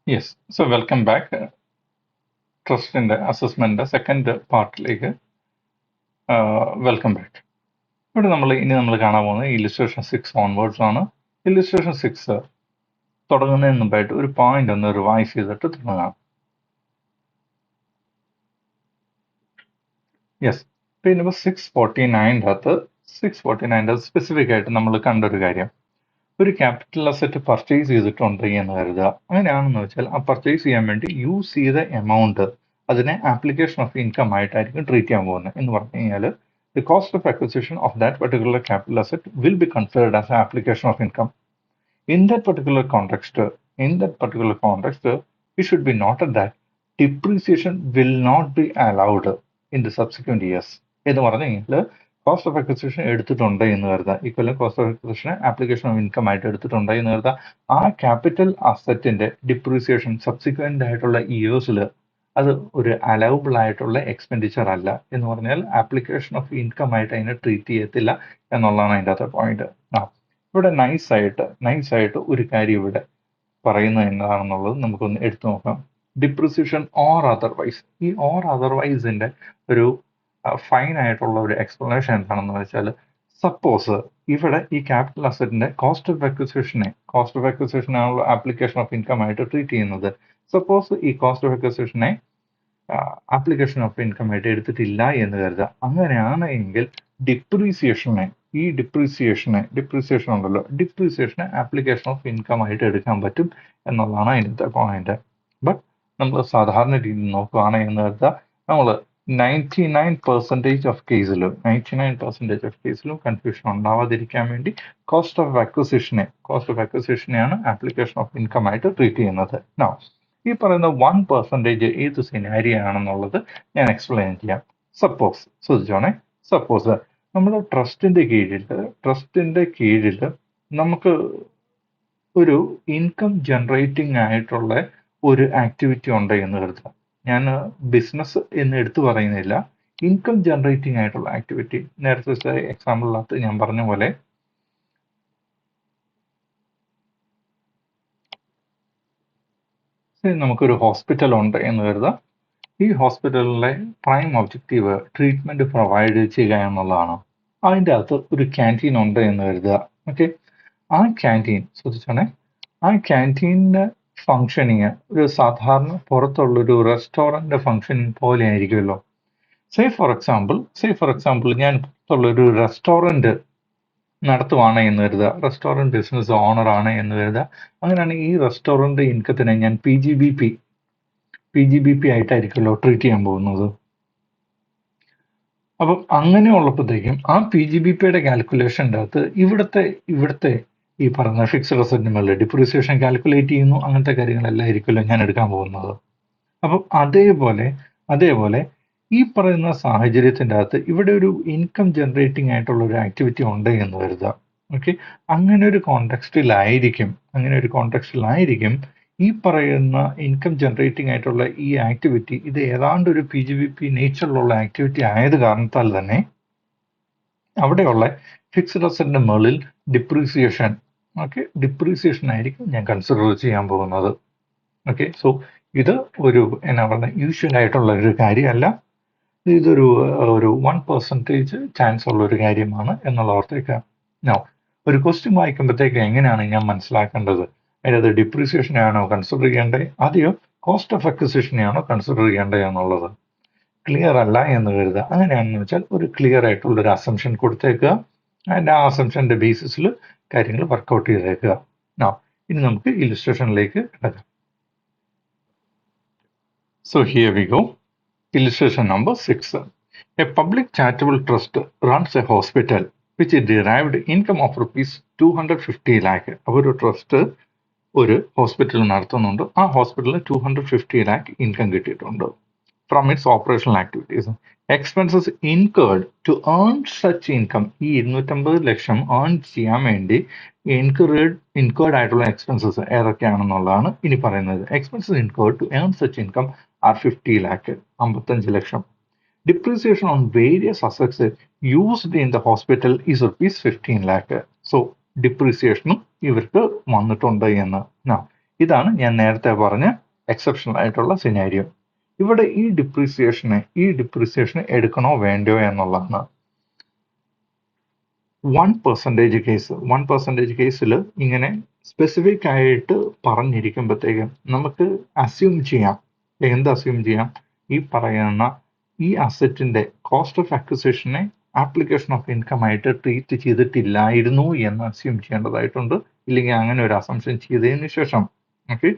Yes, so welcome back. Trust in the assessment second പാർട്ടിലേക്ക് welcome back. ഇവിടെ നമ്മൾ കാണാൻ പോകുന്നത് ഇല്ലുസ്ട്രേഷൻ 6 ഓൺവേർഡ്സ് ആണ്. ഇല്ലുസ്ട്രേഷൻ 6 തുടങ്ങുന്നതിന് മുമ്പായിട്ട് ഒരു പോയിന്റ് ഒന്ന് റിവൈസ് ചെയ്തിട്ട് തുടങ്ങാം. യെസ്, പിന്നെ 649 സ്പെസിഫിക് ആയിട്ട് നമ്മൾ കണ്ടൊരു കാര്യം, ഒരു ക്യാപിറ്റൽ അസറ്റ് പർച്ചേസ് ചെയ്തിട്ടുണ്ട് എന്ന് കരുതുക. അങ്ങനെയാണെന്ന് വെച്ചാൽ ആ പർച്ചേസ് ചെയ്യാൻ വേണ്ടി യൂസ് ചെയ്ത എമൗണ്ട് അതിനെ ആപ്ലിക്കേഷൻ ഓഫ് ഇൻകം ആയിട്ടായിരിക്കും ട്രീറ്റ് ചെയ്യാൻ പോകുന്നത്. എന്ന് പറഞ്ഞു കഴിഞ്ഞാൽ the cost of acquisition of that particular capital asset will be considered as application of income. In that particular context, it should be noted that depreciation will not be allowed in the subsequent years. എന്ന് പറഞ്ഞു കഴിഞ്ഞാൽ cost of acquisition എടുത്തിട്ടുണ്ട് എന്ന് കരുതുക, equal cost of acquisition application of income ആയിട്ട് എടുത്തിട്ടുണ്ട് എന്ന് കരുതുക. ആ ക്യാപിറ്റൽ അസറ്റിന്റെ ഡിപ്രീസിയേഷൻ സബ്സിക്വന്റ് ആയിട്ടുള്ള ഇയേഴ്സിൽ അത് ഒരു അലൗബിൾ ആയിട്ടുള്ള എക്സ്പെൻഡിച്ചർ അല്ല. എന്ന് പറഞ്ഞാൽ ആപ്ലിക്കേഷൻ ഓഫ് ഇൻകം ആയിട്ട് അതിനെ ട്രീറ്റ് ചെയ്യത്തില്ല എന്നുള്ളതാണ് അതിൻ്റെ അകത്തെ പോയിന്റ്. ഇവിടെ നൈസായിട്ട് ഒരു കാര്യം ഇവിടെ പറയുന്നത് എന്താണെന്നുള്ളത് നമുക്കൊന്ന് എടുത്തു നോക്കാം. Depreciation or otherwise. ഈ ഓർ അതർവൈസിന്റെ ഒരു ഫൈൻ ആയിട്ടുള്ള ഒരു എക്സ്പ്ലനേഷൻ എന്താണെന്ന് വെച്ചാൽ, സപ്പോസ് ഇവിടെ ഈ ക്യാപിറ്റൽ അസറ്റിന്റെ കോസ്റ്റ് ഓഫ് അക്വിസിഷനാണല്ലോ ആപ്ലിക്കേഷൻ ഓഫ് ഇൻകം ആയിട്ട് ട്രീറ്റ് ചെയ്യുന്നത്. സപ്പോസ് ഈ കോസ്റ്റ് ഓഫ് അക്വിസിഷനെ ആപ്ലിക്കേഷൻ ഓഫ് ഇൻകം ആയിട്ട് എടുത്തിട്ടില്ല എന്ന് കരുതുക. അങ്ങനെയാണ് എങ്കിൽ ഡിപ്രീസിയേഷനെ ആപ്ലിക്കേഷൻ ഓഫ് ഇൻകം ആയിട്ട് എടുക്കാൻ പറ്റും എന്നുള്ളതാണ് അതിൻ്റെ പോയിന്റ്. ബട്ട് നമ്മൾ സാധാരണ രീതിയിൽ നോക്കുകയാണ് എന്ന് കരുതുക, നമ്മൾ 99% ഓഫ് കേസിലും കൺഫ്യൂഷൻ ഉണ്ടാവാതിരിക്കാൻ വേണ്ടി കോസ്റ്റ് ഓഫ് അക്വിസിഷനെയാണ് ആപ്ലിക്കേഷൻ ഓഫ് ഇൻകം ആയിട്ട് ട്രീറ്റ് ചെയ്യുന്നത്. നൗ ഈ പറയുന്ന 1% ഏത് സിനാരിയോ ആണെന്നുള്ളത് ഞാൻ എക്സ്പ്ലെയിൻ ചെയ്യാം. സപ്പോസ് നമ്മുടെ ട്രസ്റ്റിന്റെ കീഴിൽ നമുക്ക് ഒരു ഇൻകം ജനറേറ്റിംഗ് ആയിട്ടുള്ള ഒരു ആക്ടിവിറ്റി ഉണ്ട് എന്ന് കരുതുക. ഞാൻ ബിസിനസ് എന്ന് എടുത്തു പറയുന്നില്ല, ഇൻകം ജനറേറ്റിംഗ് ആയിട്ടുള്ള ആക്ടിവിറ്റി. നേരത്തെ എക്സാമ്പിളിനകത്ത് ഞാൻ പറഞ്ഞ പോലെ നമുക്കൊരു ഹോസ്പിറ്റൽ ഉണ്ട് എന്ന് കരുതുക. ഈ ഹോസ്പിറ്റലിലെ പ്രൈം ഒബ്ജക്റ്റീവ് ട്രീറ്റ്മെന്റ് പ്രൊവൈഡ് ചെയ്യുക എന്നുള്ളതാണ്. അതിൻ്റെ അകത്ത് ഒരു ക്യാൻറ്റീൻ ഉണ്ട് എന്ന് കരുതുക. ഓക്കെ, ആ ക്യാൻറ്റീനിന്റെ ഫങ്ഷനിങ് ഒരു സാധാരണ പുറത്തുള്ളൊരു റെസ്റ്റോറന്റ് ഫങ്ഷനിങ് പോലെ ആയിരിക്കുമല്ലോ. സേ ഫോർ എക്സാമ്പിൾ ഞാൻ പുറത്തുള്ളൊരു റെസ്റ്റോറന്റ് നടത്തുവാണ് എന്ന് കരുതുക, റെസ്റ്റോറന്റ് ബിസിനസ് ഓണർ ആണ് എന്ന് കരുതുക. അങ്ങനെയാണെങ്കിൽ ഈ റെസ്റ്റോറന്റ് ഇൻകത്തിനെ ഞാൻ PGBP ആയിട്ടായിരിക്കുമല്ലോ ട്രീറ്റ് ചെയ്യാൻ പോകുന്നത്. അപ്പം അങ്ങനെ ഉള്ളപ്പോഴത്തേക്കും ആ PGBPയുടെ കാൽക്കുലേഷൻ്റെ അകത്ത് ഇവിടുത്തെ ഈ പറഞ്ഞ ഫിക്സ്ഡ് അസറ്റിന് മേലെ ഡിപ്രീസിയേഷൻ കാൽക്കുലേറ്റ് ചെയ്യുന്നു. അങ്ങനത്തെ കാര്യങ്ങളെല്ലാം ആയിരിക്കുമല്ലോ ഞാൻ എടുക്കാൻ പോകുന്നത്. അപ്പം അതേപോലെ ഈ പറയുന്ന സാഹചര്യത്തിൻ്റെ അകത്ത് ഇവിടെ ഒരു ഇൻകം ജനറേറ്റിംഗ് ആയിട്ടുള്ള ഒരു ആക്ടിവിറ്റി ഉണ്ട് എന്ന് കരുതുക. ഓക്കെ, അങ്ങനെ ഒരു കോണ്ടെക്സ്റ്റിലായിരിക്കും ഈ പറയുന്ന ഇൻകം ജനറേറ്റിംഗ് ആയിട്ടുള്ള ഈ ആക്ടിവിറ്റി ഇത് ഏതാണ്ട് ഒരു PGBP നേച്ചറിലുള്ള ആക്ടിവിറ്റി ആയത് കാരണത്താൽ തന്നെ അവിടെയുള്ള ഫിക്സ്ഡ് അസറ്റിന്റെ മുകളിൽ ഡിപ്രീസിയേഷൻ ആയിരിക്കും ഞാൻ കൺസിഡർ ചെയ്യാൻ പോകുന്നത്. ഓക്കെ, സോ ഇത് ഒരു യൂഷ്വൽ ആയിട്ടുള്ള ഒരു കാര്യമല്ല. ഇതൊരു 1% ചാൻസ് ഉള്ള ഒരു കാര്യമാണ് എന്നുള്ള ഓർത്തേക്കാം. ഒരു ക്വസ്റ്റ്യൻ വായിക്കുമ്പോഴത്തേക്ക് എങ്ങനെയാണ് ഞാൻ മനസ്സിലാക്കേണ്ടത്? അതിനകത്ത് ഡിപ്രീസിയേഷനെയാണോ കൺസിഡർ ചെയ്യേണ്ടത്, അതെയോ കോസ്റ്റ് ഓഫ് അക്വിസിഷനെയാണോ കൺസിഡർ ചെയ്യേണ്ടത് എന്നുള്ളത് ക്ലിയർ അല്ല എന്ന് കരുതുക. അങ്ങനെയാണെന്ന് വെച്ചാൽ ഒരു ക്ലിയർ ആയിട്ടുള്ള ഒരു അസംഷൻ കൊടുത്തേക്കുക. അതിൻ്റെ ആ അസംഷന്റെ ബേസിസിൽ കാര്യങ്ങൾ വർക്കൗട്ട് ചെയ്തേക്കുക. ഇനി നമുക്ക് ഇല്ലുസ്ട്രേഷനിലേക്ക് കിടക്കാം. So here we go. Illustration number 6. A public charitable trust runs a hospital which derived income of rupees 250 lakh. ഒരു ട്രസ്റ്റ് ഒരു ഹോസ്പിറ്റൽ നടത്തുന്നുണ്ട്. ആ ഹോസ്പിറ്റലിന് 250 lakh ഇൻകം കിട്ടിയിട്ടുണ്ട് from its operational activities. Expenses incurred to earn such income. ഈ 250 ലക്ഷം earn ചെയ്യാൻ വേണ്ടി incurred ആയിട്ടുള്ള എക്സ്പെൻസസ് ഏതൊക്കെയാണെന്നുള്ളതാണ് ഇനി പറയുന്നത്. Expenses incurred to earn such income are 50 lakh, 55 ലക്ഷം. Depreciation on various assets used in the hospital is rupees 15 lakh. So depreciation ഇവർക്ക് വന്നിട്ടുണ്ട് എന്ന്. ഇതാണ് ഞാൻ നേരത്തെ പറഞ്ഞ എക്സെപ്ഷണൽ ആയിട്ടുള്ള സിനാരിയോ. ഇവിടെ ഈ ഡിപ്രീസിയേഷനെ എടുക്കണോ വേണ്ടയോ എന്നുള്ളതാണ്. 1% കേസിൽ ഇങ്ങനെ സ്പെസിഫിക് ആയിട്ട് പറഞ്ഞിരിക്കുമ്പോഴത്തേക്കും നമുക്ക് അസ്യൂം ചെയ്യാം. എന്ത് അസ്യൂം ചെയ്യാം? ഈ പറയുന്ന ഈ അസറ്റിന്റെ കോസ്റ്റ് ഓഫ് അക്വിസിഷനെ ആപ്ലിക്കേഷൻ ഓഫ് ഇൻകം ആയിട്ട് ട്രീറ്റ് ചെയ്തിട്ടില്ലായിരുന്നു എന്ന് അസ്യൂം ചെയ്യേണ്ടതായിട്ടുണ്ട്. ഇല്ലെങ്കിൽ അങ്ങനെ ഒരു അസംഷൻ ചെയ്തതിന് ശേഷം നമുക്ക്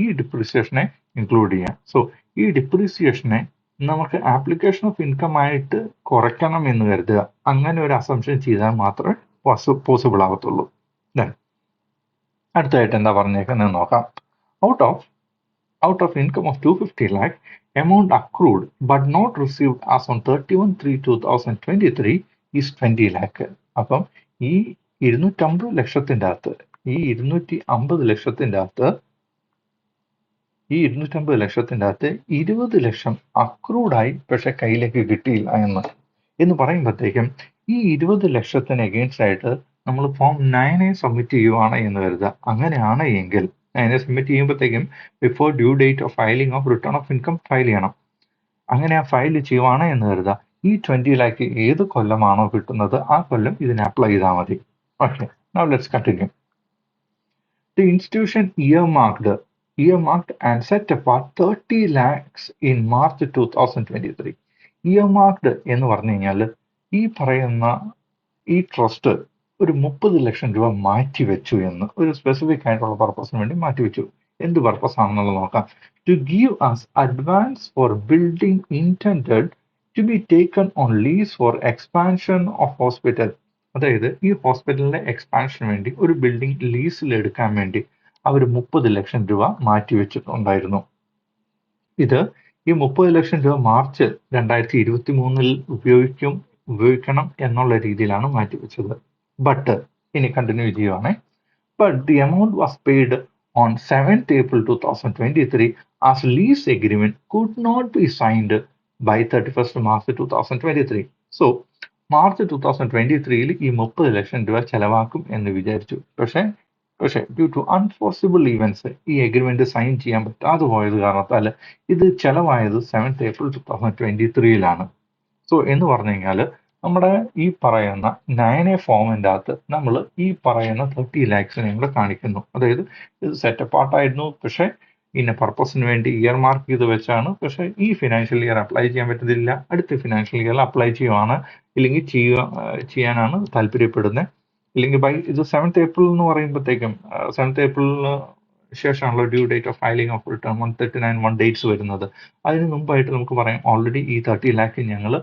ഈ ഡിപ്രീസിയേഷനെ ഇൻക്ലൂഡ് ചെയ്യാം. സോ ഈ ഡിപ്രീസിയേഷനെ നമുക്ക് ആപ്ലിക്കേഷൻ ഓഫ് ഇൻകം ആയിട്ട് കുറയ്ക്കണം എന്ന് കരുതുക. അങ്ങനെ ഒരു അസംഷൻ ചെയ്താൽ മാത്രമേ പോസിബിൾ ആവത്തുള്ളൂ. അടുത്തതായിട്ട് എന്താ പറഞ്ഞേക്കുന്നത് നോക്കാം. Out of income of 250 lakh, amount accrued but not received as on 31/3/2023 is 20 lakh. അപ്പം ഈ 250 ലക്ഷത്തിന്റെ അകത്ത് ഈ 250 ലക്ഷത്തിന്റെ അകത്ത് 20 ലക്ഷം അക്രൂഡായി പക്ഷെ കയ്യിലേക്ക് കിട്ടിയില്ല എന്ന് പറയുമ്പോഴത്തേക്കും ഈ 20 ലക്ഷത്തിന് എഗെയിൻസ്റ്റ് ആയിട്ട് നമ്മൾ ഫോം 9A സബ്മിറ്റ് ചെയ്യുവാണ് എന്ന് കരുതുക. അങ്ങനെയാണ് എങ്കിൽ 9A സബ്മിറ്റ് ചെയ്യുമ്പോഴത്തേക്കും before due date of filing of return of income file ചെയ്യണം. അങ്ങനെ ആ ഫയൽ ചെയ്യുവാണ് എന്ന് കരുതുക. ഈ 20 lakh ഏത് കൊല്ലമാണോ കിട്ടുന്നത് ആ കൊല്ലം ഇതിന് അപ്ലൈ ചെയ്താൽ മതി. Okay, now let's continue. The institution earmarked and set apart 30 lakhs in March 2023. Earmarked എന്ന് പറഞ്ഞു കഴിഞ്ഞാൽ ഈ പറയുന്ന ഈ ട്രസ്റ്റ് ഒരു 30 ലക്ഷം രൂപ മാറ്റിവെച്ചു എന്ന്, ഒരു സ്പെസിഫിക് ആയിട്ടുള്ള പർപ്പസിന് വേണ്ടി മാറ്റിവെച്ചു. എന്ത് പർപ്പസ് ആണെന്നുള്ളത് നോക്കാം. To give us advance for building intended to be taken on lease for expansion of hospital. അതായത് ഈ ഹോസ്പിറ്റലിന്റെ എക്സ്പാൻഷന് വേണ്ടി ഒരു ബിൽഡിംഗ് ലീസിൽ എടുക്കാൻ വേണ്ടി അവർ 30 ലക്ഷം രൂപ മാറ്റിവെച്ചിട്ടുണ്ടായിരുന്നു. ഇത് ഈ 30 ലക്ഷം രൂപ മാർച്ച് 2023 ഉപയോഗിക്കണം എന്നുള്ള രീതിയിലാണ് മാറ്റിവെച്ചത്. ബട്ട് ഇനി കണ്ടിന്യൂ ചെയ്യുവാണേ. But the amount was paid on 7th April 2023 as lease agreement could not be signed by 31st March 2023. So March 2023 ഈ 30 ലക്ഷം രൂപ ചെലവാക്കും എന്ന് വിചാരിച്ചു. പക്ഷേ ഡ്യൂ ടു അൺഫോർസിബിൾ ഈവൻസ് ഈ എഗ്രിമെന്റ് സൈൻ ചെയ്യാൻ പറ്റാതെ പോയത് കാരണത്താൽ ഇത് ചെലവായത് 7th April 2023 സോ എന്ന് പറഞ്ഞു കഴിഞ്ഞാൽ നമ്മുടെ ഈ പറയുന്ന 9A ഫോമിൻ്റെ അകത്ത് നമ്മൾ ഈ പറയുന്ന 30 lakhs കൂടെ കാണിക്കുന്നു. അതായത് ഇത് സെറ്റപ്പ് ആയിട്ടായിരുന്നു, പക്ഷേ ഇന്ന പർപ്പസിന് വേണ്ടി ഇയർ മാർക്ക് ചെയ്ത് വെച്ചാണ്. പക്ഷേ ഈ ഫിനാൻഷ്യൽ ഇയർ അപ്ലൈ ചെയ്യാൻ പറ്റുന്നില്ല, അടുത്ത ഫിനാൻഷ്യൽ ഇയറിൽ അപ്ലൈ ചെയ്യുവാണ്, ഇല്ലെങ്കിൽ ചെയ്യാനാണ് താല്പര്യപ്പെടുന്നത്. ഇല്ലെങ്കിൽ ഇത് 7th April എന്ന് പറയുമ്പോഴത്തേക്കും 7th April ശേഷമാണല്ലോ due date of filing of return 139 dates വരുന്നത്. അതിന് മുമ്പായിട്ട് നമുക്ക് പറയാം ഓൾറെഡി ഈ 30 lakh ഞങ്ങൾ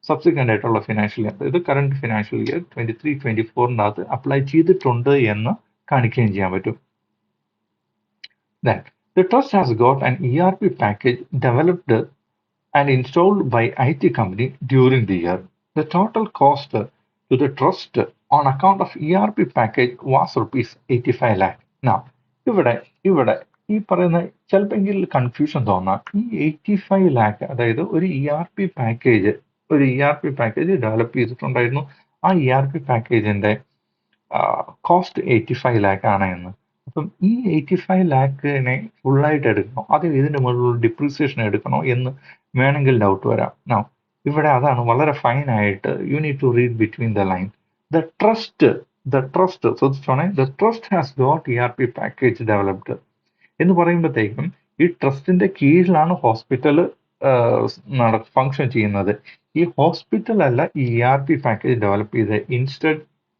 സബ്സിക്വൻ്റ് ആയിട്ടുള്ള ഫിനാൻഷ്യൽ ഇയർ, അതായത് കറണ്ട് ഫിനാൻഷ്യൽ ഇയർ 23-24 അകത്ത് അപ്ലൈ ചെയ്തിട്ടുണ്ട് എന്ന് കാണിക്കുകയും ചെയ്യാൻ പറ്റും. The trust has got an ERP package developed and installed by IT company during the year. The total cost to the trust on account of ERP package was ₹85 lakh. Now, ഇവിടെ ഈ പറയുന്ന ചിലപ്പോൾ confusion തോന്നാം. ഈ 85 lakh അതായത് ഒരു ERP package develop ചെയ്തിട്ടുണ്ടായിരുന്നു. ആ ERP പാക്കേജിന്റെ കോസ്റ്റ് 85 lakh ആണ് എന്ന്. അപ്പം ഈ 85 lakhനെ ഫുള്ളായിട്ട് എടുക്കണോ അത് ഇതിന്റെ മുകളിലുള്ള ഡിപ്രീസിയേഷൻ എടുക്കണോ എന്ന് വേണമെങ്കിൽ ഡൗട്ട് വരാം. ഇവിടെ അതാണ് വളരെ ഫൈൻ ആയിട്ട് you need to read between the line. The trust ശ്രദ്ധിച്ചോണേ, the trust has got ERP package developed എന്ന് പറയുമ്പോഴത്തേക്കും ഈ ട്രസ്റ്റിന്റെ കീഴിലാണ് ഹോസ്പിറ്റൽ ഫങ്ഷൻ ചെയ്യുന്നത്. ഈ ഹോസ്പിറ്റൽ അല്ല ഈ ERP പാക്കേജ് ഡെവലപ്പ് ചെയ്തത്.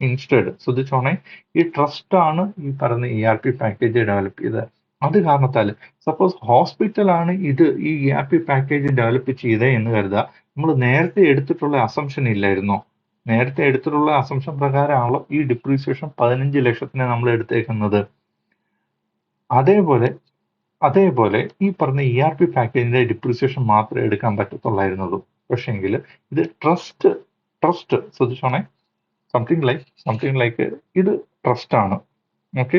ഇൻസ്റ്റഡ് ശ്രദ്ധിച്ചോണേ, ഈ ട്രസ്റ്റ് ആണ് ഈ പറയുന്ന ERP പാക്കേജ് ഡെവലപ്പ് ചെയ്തത്. അത് കാരണത്താൽ സപ്പോസ് ഹോസ്പിറ്റലാണ് ഈ ERP പാക്കേജ് ഡെവലപ്പ് ചെയ്തത് എന്ന് കരുതുക. നമ്മൾ നേരത്തെ എടുത്തിട്ടുള്ള അസംഷൻ ഇല്ലായിരുന്നോ? നേരത്തെ എടുത്തിട്ടുള്ള അസംഷൻ പ്രകാരമാണല്ലോ ഈ ഡിപ്രീസിയേഷൻ 15 ലക്ഷത്തിനെ നമ്മൾ എടുത്തേക്കുന്നത്. അതേപോലെ ഈ പറഞ്ഞ ERP പാക്കേജിന്റെ ഡിപ്രീസിയേഷൻ മാത്രമേ എടുക്കാൻ പറ്റത്തുള്ളായിരുന്നുള്ളൂ. പക്ഷെങ്കിൽ ഇത് ട്രസ്റ്റ് ശ്രദ്ധിച്ചോണേ, സംതിങ് ലൈക്ക് ഇത് ട്രസ്റ്റ് ആണ്. ഓക്കെ,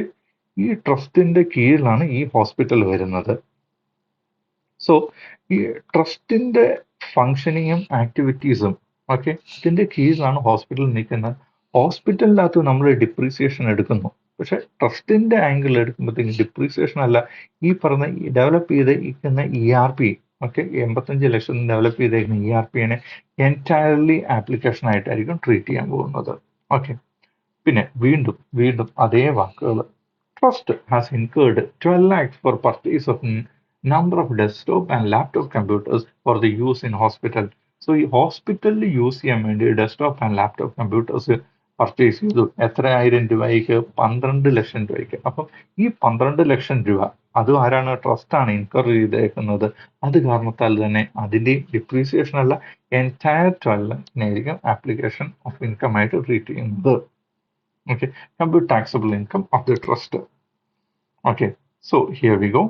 ഈ ട്രസ്റ്റിന്റെ കീഴിലാണ് ഈ ഹോസ്പിറ്റൽ വരുന്നത്. സോ ഈ ട്രസ്റ്റിന്റെ ഫങ്ഷനിങ്ങും ആക്ടിവിറ്റീസും ഇതിന്റെ കീഴിലാണ് ഹോസ്പിറ്റൽ നിൽക്കുന്നത്. ഹോസ്പിറ്റലിനകത്ത് നമ്മൾ ഡിപ്രീസിയേഷൻ എടുക്കുന്നു, പക്ഷെ ട്രസ്റ്റിന്റെ ആംഗിൾ എടുക്കുമ്പോഴത്തേക്കും ഡിപ്രീസിയേഷൻ അല്ല, ഈ പറഞ്ഞ ഡെവലപ്പ് ചെയ്തിരിക്കുന്ന ERP, ഓക്കെ, 85 ലക്ഷം ഡെവലപ്പ് ചെയ്തേക്കുന്ന ERP-നെ എൻറ്റയർലി ആപ്ലിക്കേഷൻ ആയിട്ടായിരിക്കും ട്രീറ്റ് ചെയ്യാൻ പോകുന്നത്. ഓക്കെ, പിന്നെ വീണ്ടും വീണ്ടും അതേ വാക്കുകൾ. Trust has incurred 12 lakhs for purchase of number of desktop and laptop computers for the use in hospital. So ഈ ഹോസ്പിറ്റലിൽ യൂസ് ചെയ്യാൻ വേണ്ടി desktop and laptop computers purchase ചെയ്തു. എത്ര ആയിരം രൂപയ്ക്ക്? 12 ലക്ഷം രൂപയ്ക്ക്. അപ്പം ഈ 12 ലക്ഷം രൂപ അതും ആരാണ്? ട്രസ്റ്റാണ് ഇൻകർ ചെയ്തേക്കുന്നത്. അത് കാരണത്താൽ തന്നെ അതിന്റെ ഡിപ്രീസിയേഷൻ അല്ല, entire 12 lakhs application of income ആയിട്ട് ട്രീറ്റ് ചെയ്യുന്നത്. Okay, compute taxable income of the trust. Okay, so here we go.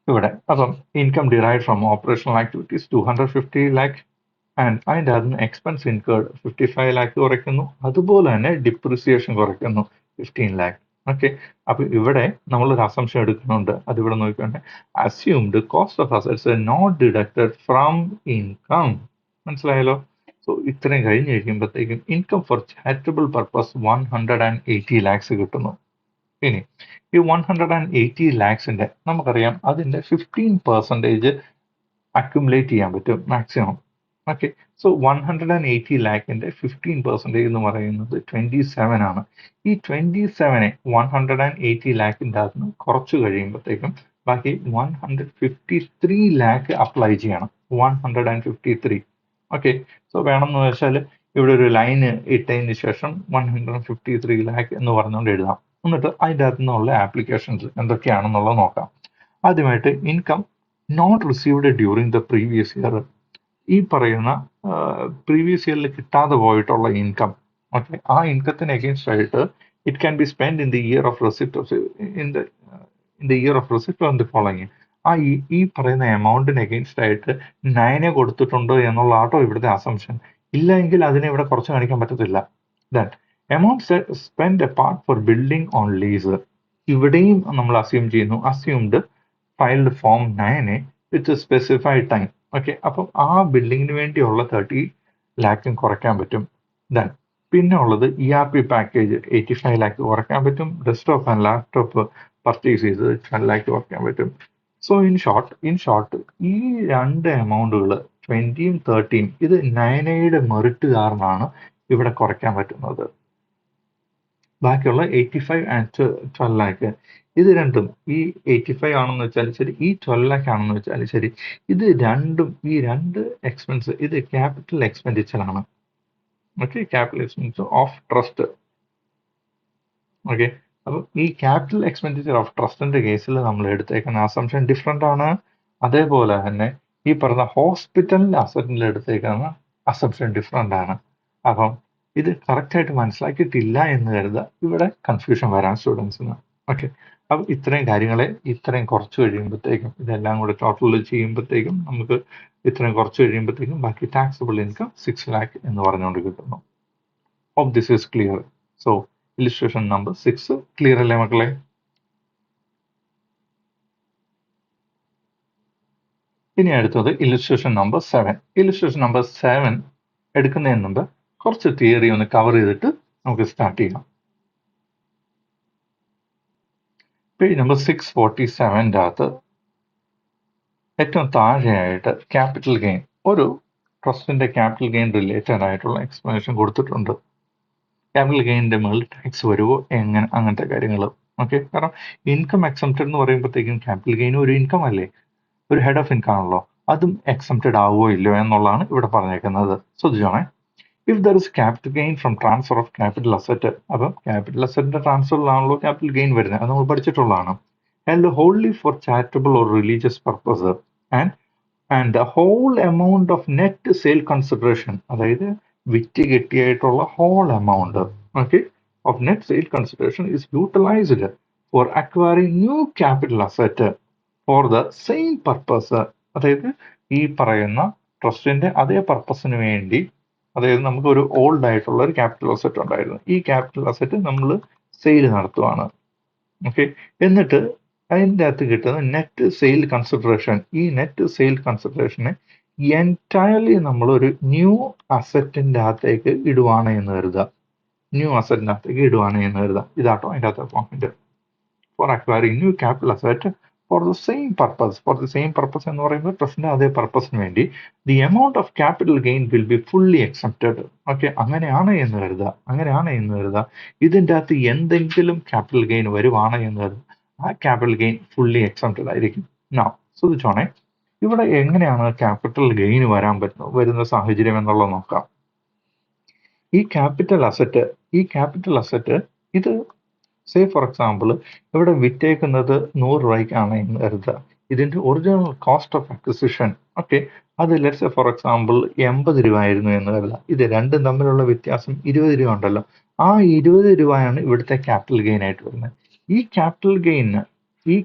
ഇവിടെ അപ്പം income derive from operational activities 250 lakh and അതിൻ്റെ അതിന് എക്സ്പെൻസ് ഇൻകേർഡ് 55 lakh കുറയ്ക്കുന്നു. അതുപോലെ തന്നെ ഡിപ്രിസിയേഷൻ കുറയ്ക്കുന്നു 15 lakh. ഓക്കെ, അപ്പൊ ഇവിടെ നമ്മളൊരു അസംഷൻ എടുക്കുന്നുണ്ട്. അതിവിടെ നോക്കിക്കോട്ടെ. Assumed cost of assets not deducted from income. മനസ്സിലായല്ലോ? സോ ഇത്രയും കഴിഞ്ഞ് കഴിയുമ്പോഴത്തേക്കും income for charitable purpose 180 lakhs കിട്ടുന്നു. ഇനി ഈ 180 lakhs-ന്റെ നമുക്കറിയാം അതിന്റെ 15% അക്യുമുലേറ്റ് ചെയ്യാൻ പറ്റും മാക്സിമം. ഓക്കെ, സോ 180 lakhs-ന്റെ 15% എന്ന് പറയുന്നത് 27 ആണ്. ഈ 27 180 lakhs-ന്റെ അകത്ത് കുറച്ച് കഴിയുമ്പോഴത്തേക്കും ബാക്കി 153 lakh അപ്ലൈ ചെയ്യണം. 153. ഓക്കെ, സോ വേണമെന്ന് വെച്ചാൽ ഇവിടെ ഒരു ലൈന് ഇട്ടതിന് ശേഷം 153 lakh എന്ന് പറഞ്ഞുകൊണ്ട് എഴുതാം. എന്നിട്ട് അതിൻ്റെ അകത്തു നിന്നുള്ള ആപ്ലിക്കേഷൻസ് എന്തൊക്കെയാണെന്നുള്ളത് നോക്കാം. ആദ്യമായിട്ട് income not received during the previous year. ഈ പറയുന്ന പ്രീവിയസ് ഇയറിൽ കിട്ടാതെ പോയിട്ടുള്ള ഇൻകം. ഓക്കെ, ആ ഇൻകത്തിന് അഗെയിൻസ്റ്റ് ആയിട്ട് it can be spend in the year of receipt in the year of receipt on the following. ഈ പറയുന്ന എമൗണ്ടിന് അഗെയിൻസ്റ്റ് ആയിട്ട് 9 കൊടുത്തിട്ടുണ്ടോ എന്നുള്ള ആട്ടോ ഇവിടുത്തെ അസംഷൻ. ഇല്ല എങ്കിൽ അതിനെ ഇവിടെ കുറച്ച് കാണിക്കാൻ പറ്റത്തില്ല. That amount spend apart for building on lease. ഇവിടെയും നമ്മൾ അസ്യൂം ചെയ്യുന്നു. അസ്യൂംഡ് ഫയൽഡ് ഫോം 9 വിത്ത് സ്പെസിഫൈഡ് ടൈം. ഓക്കെ, അപ്പം ആ ബിൽഡിങ്ങിന് വേണ്ടിയുള്ള 30 lakhs കുറയ്ക്കാൻ പറ്റും. ദെൻ പിന്നെ ഉള്ളത് ERP പാക്കേജ് 85 lakh കുറയ്ക്കാൻ പറ്റും. ഡെസ്ക്ടോപ്പ് ആൻഡ് ലാപ്ടോപ്പ് പർച്ചേസ് ചെയ്ത് 12 lakh കുറയ്ക്കാൻ പറ്റും. സോ ഇൻ ഷോർട്ട് ഈ രണ്ട് എമൗണ്ടുകൾ 20-യും 30-യും ഇത് 9യുടെ മെറിറ്റ് കാരണമാണ് ഇവിടെ കുറയ്ക്കാൻ പറ്റുന്നത്. ബാക്കിയുള്ള 85 ആൻഡ് 12 lakh ഇത് രണ്ടും, ഈ 85 ആണെന്ന് വെച്ചാൽ ശരി, ഈ 12 lakh ആണെന്ന് വെച്ചാൽ ശരി, ഇത് രണ്ടും, ഈ രണ്ട് എക്സ്പെൻസ് ഇത് ക്യാപിറ്റൽ എക്സ്പെൻഡിച്ചർ ആണ്. Okay, capital expenditure of trust. Okay, അപ്പം ഈ ക്യാപിറ്റൽ എക്സ്പെൻഡിച്ചർ ഓഫ് ട്രസ്റ്റിന്റെ കേസിൽ നമ്മൾ എടുത്തേക്കുന്ന അസംഷൻ ഡിഫറെന്റ് ആണ്. അതേപോലെ തന്നെ ഈ പറഞ്ഞ ഹോസ്പിറ്റലിന്റെ അസറ്റിൽ എടുത്തേക്കുന്ന അസംഷൻ ഡിഫറെന്റ് ആണ്. അപ്പം ഇത് കറക്റ്റായിട്ട് മനസ്സിലാക്കിയിട്ടില്ല എന്ന് കരുതുക, ഇവിടെ കൺഫ്യൂഷൻ വരാൻ സ്റ്റുഡൻസിന്. ഓക്കെ, അപ്പം ഇത്രയും കാര്യങ്ങളെ ഇത്രയും കുറച്ച് കഴിയുമ്പോഴത്തേക്കും ഇതെല്ലാം കൂടെ ടോട്ടൽ ചെയ്യുമ്പോഴത്തേക്കും നമുക്ക് ഇത്രയും കുറച്ച് കഴിയുമ്പോഴത്തേക്കും ബാക്കി ടാക്സബിൾ ഇൻകം 6 lakh എന്ന് പറഞ്ഞുകൊണ്ട് കിട്ടുന്നു. Hope this is clear. So illustration number 6 clear അല്ലേ മക്കളെ? ഇനി അടുത്തത് ഇലിസ്ട്രേഷൻ നമ്പർ 7. ഇലിസ്ട്രേഷൻ നമ്പർ 7 എടുക്കുന്നതിന് മുമ്പ് കുറച്ച് തിയറി ഒന്ന് കവർ ചെയ്തിട്ട് നമുക്ക് സ്റ്റാർട്ട് ചെയ്യാം. പേജ് നമ്പർ 647 അകത്ത് ഏറ്റവും താഴെയായിട്ട് ക്യാപിറ്റൽ ഗെയിൻ, ഒരു ട്രസ്റ്റിന്റെ ക്യാപിറ്റൽ ഗെയിൻ റിലേറ്റഡ് ആയിട്ടുള്ള എക്സ്പ്ലനേഷൻ കൊടുത്തിട്ടുണ്ട്. ക്യാപിറ്റൽ ഗെയിനിന്റെ മേളിൽ ടാക്സ് വരുമോ, എങ്ങനെ, അങ്ങനത്തെ കാര്യങ്ങൾ. ഓക്കെ, കാരണം ഇൻകം എക്സംപ്റ്റഡ് എന്ന് പറയുമ്പോഴത്തേക്കും ക്യാപിറ്റൽ ഗെയിനും ഒരു ഇൻകം അല്ലേ, ഒരു ഹെഡ് ഓഫ് ഇൻകം ആണല്ലോ. അതും എക്സംപ്റ്റഡ് ആവുമോ ഇല്ലയോ എന്നുള്ളതാണ് ഇവിടെ പറഞ്ഞേക്കുന്നത്. ശ്രദ്ധിച്ചോണേ. If there is capital gain from transfer of capital asset, അപ്പം ക്യാപിറ്റൽ അസറ്റിന്റെ ട്രാൻസ്ഫറിലാണല്ലോ ക്യാപിറ്റൽ ഗെയിൻ വരുന്നത്. അത് നമ്മൾ പഠിച്ചിട്ടുള്ളതാണ്. And wholly for charitable or religious purpose and the whole amount of net sale consideration, അതായത് വിറ്റ് കിട്ടിയായിട്ടുള്ള whole amount, okay, of net sale consideration is utilised for acquiring new capital asset for the same purpose. അതായത് ഈ പറയുന്ന ട്രസ്റ്റിന്റെ അതേ പർപ്പസിന് വേണ്ടി, അതായത് നമുക്ക് ഒരു ഓൾഡ് ആയിട്ടുള്ള ഒരു ക്യാപിറ്റൽ അസറ്റ് ഉണ്ടായിരുന്നു. ഈ ക്യാപിറ്റൽ അസറ്റ് നമ്മൾ സെയിൽ നടത്തുവാണ്. ഓക്കെ, എന്നിട്ട് അതിൻ്റെ അകത്ത് കിട്ടുന്ന നെറ്റ് സെയിൽ കൺസിഡറേഷൻ, ഈ നെറ്റ് സെയിൽ കൺസിഡറേഷനെ എൻറ്റയർലി നമ്മളൊരു ന്യൂ അസറ്റിന്റെ അകത്തേക്ക് ഇടുവാണ് എന്ന് കരുതുക. ന്യൂ അസറ്റിനകത്തേക്ക് ഇടുവാണ് എന്ന് കരുതാം. ഇതാട്ടോ അതിൻ്റെ അകത്തെ point. For acquiring new capital asset for the same purpose എന്ന് പറയുമ്പോൾ ട്രസ്റ്റിന്റെ അതേ പർപ്പസിന് വേണ്ടി the amount of capital gain will be fully exempted. Okay, അങ്ങനെയാണ് എന്ന് കരുതുക. ഇതിൻ്റെ അകത്ത് എന്തെങ്കിലും ക്യാപിറ്റൽ ഗെയിൻ വരുവാണ് എന്ന് കരുതുക. ആ ക്യാപിറ്റൽ ഗെയിൻ ഫുള്ളി എക്സെപ്റ്റഡ് ആയിരിക്കും. നൗ ശ്രദ്ധിച്ചോണേ, ഇവിടെ എങ്ങനെയാണ് ക്യാപിറ്റൽ ഗെയിൻ വരുന്ന സാഹചര്യം എന്നുള്ളത് നോക്കാം. ഈ ക്യാപിറ്റൽ അസറ്റ് ഇത് സേ ഫോർ എക്സാമ്പിൾ ഇവിടെ വിറ്റേക്കുന്നത് 100 രൂപയ്ക്കാണ് എന്ന് കരുതുക. ഇതിന്റെ ഒറിജിനൽ കോസ്റ്റ് ഓഫ് അക്വിസിഷൻ അത് ലെറ്റ്സ് സേ ഫോർ എക്സാമ്പിൾ 80 രൂപ ആയിരുന്നു എന്ന് കരുതുക. ഇത് രണ്ടും തമ്മിലുള്ള വ്യത്യാസം 20 രൂപ ഉണ്ടല്ലോ. ആ 20 രൂപയാണ് ഇവിടുത്തെ ക്യാപിറ്റൽ ഗെയിൻ ആയിട്ട് വരുന്നത്. ഈ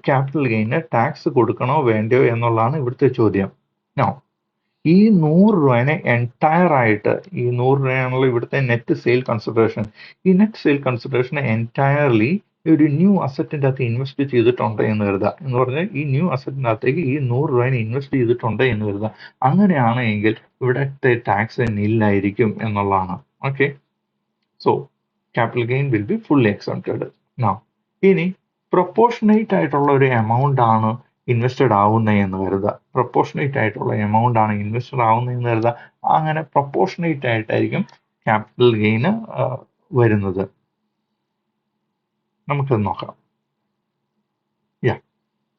ക്യാപിറ്റൽ ഗെയിന് ടാക്സ് കൊടുക്കണോ വേണ്ടയോ എന്നുള്ളതാണ് ഇവിടുത്തെ ചോദ്യം. നോ, ഈ 100 രൂപേനെ എൻറ്റയർ ആയിട്ട്, ഈ 100 രൂപയാണല്ലോ ഇവിടുത്തെ നെറ്റ് സെയിൽ കൺസിഡറേഷൻ. ഈ നെറ്റ് സെയിൽ കൺസിഡറേഷൻ എൻറ്റയർലി ഒരു ന്യൂ അസറ്റിന്റെ അകത്ത് ഇൻവെസ്റ്റ് ചെയ്തിട്ടുണ്ട് എന്ന് കരുതുക. എന്ന് പറഞ്ഞാൽ ഈ ന്യൂ അസറ്റിനകത്തേക്ക് ഈ 100 രൂപേനെ ഇൻവെസ്റ്റ് ചെയ്തിട്ടുണ്ട് എന്ന് കരുതുക. അങ്ങനെയാണെങ്കിൽ ഇവിടുത്തെ ടാക്സ് നില്ലായിരിക്കും എന്നുള്ളതാണ്. Okay, so capital gain will be fully excepted. ഇനി പ്രൊപ്പോർഷനേറ്റ് ആയിട്ടുള്ള ഒരു എമൗണ്ട് ആണ് ഇൻവെസ്റ്റഡ് ആവുന്നതെന്ന് കരുതുക. അങ്ങനെ പ്രൊപ്പോർഷനേറ്റ് ആയിട്ടായിരിക്കും ക്യാപിറ്റൽ ഗെയിന് വരുന്നത്. നമുക്കത് നോക്കാം.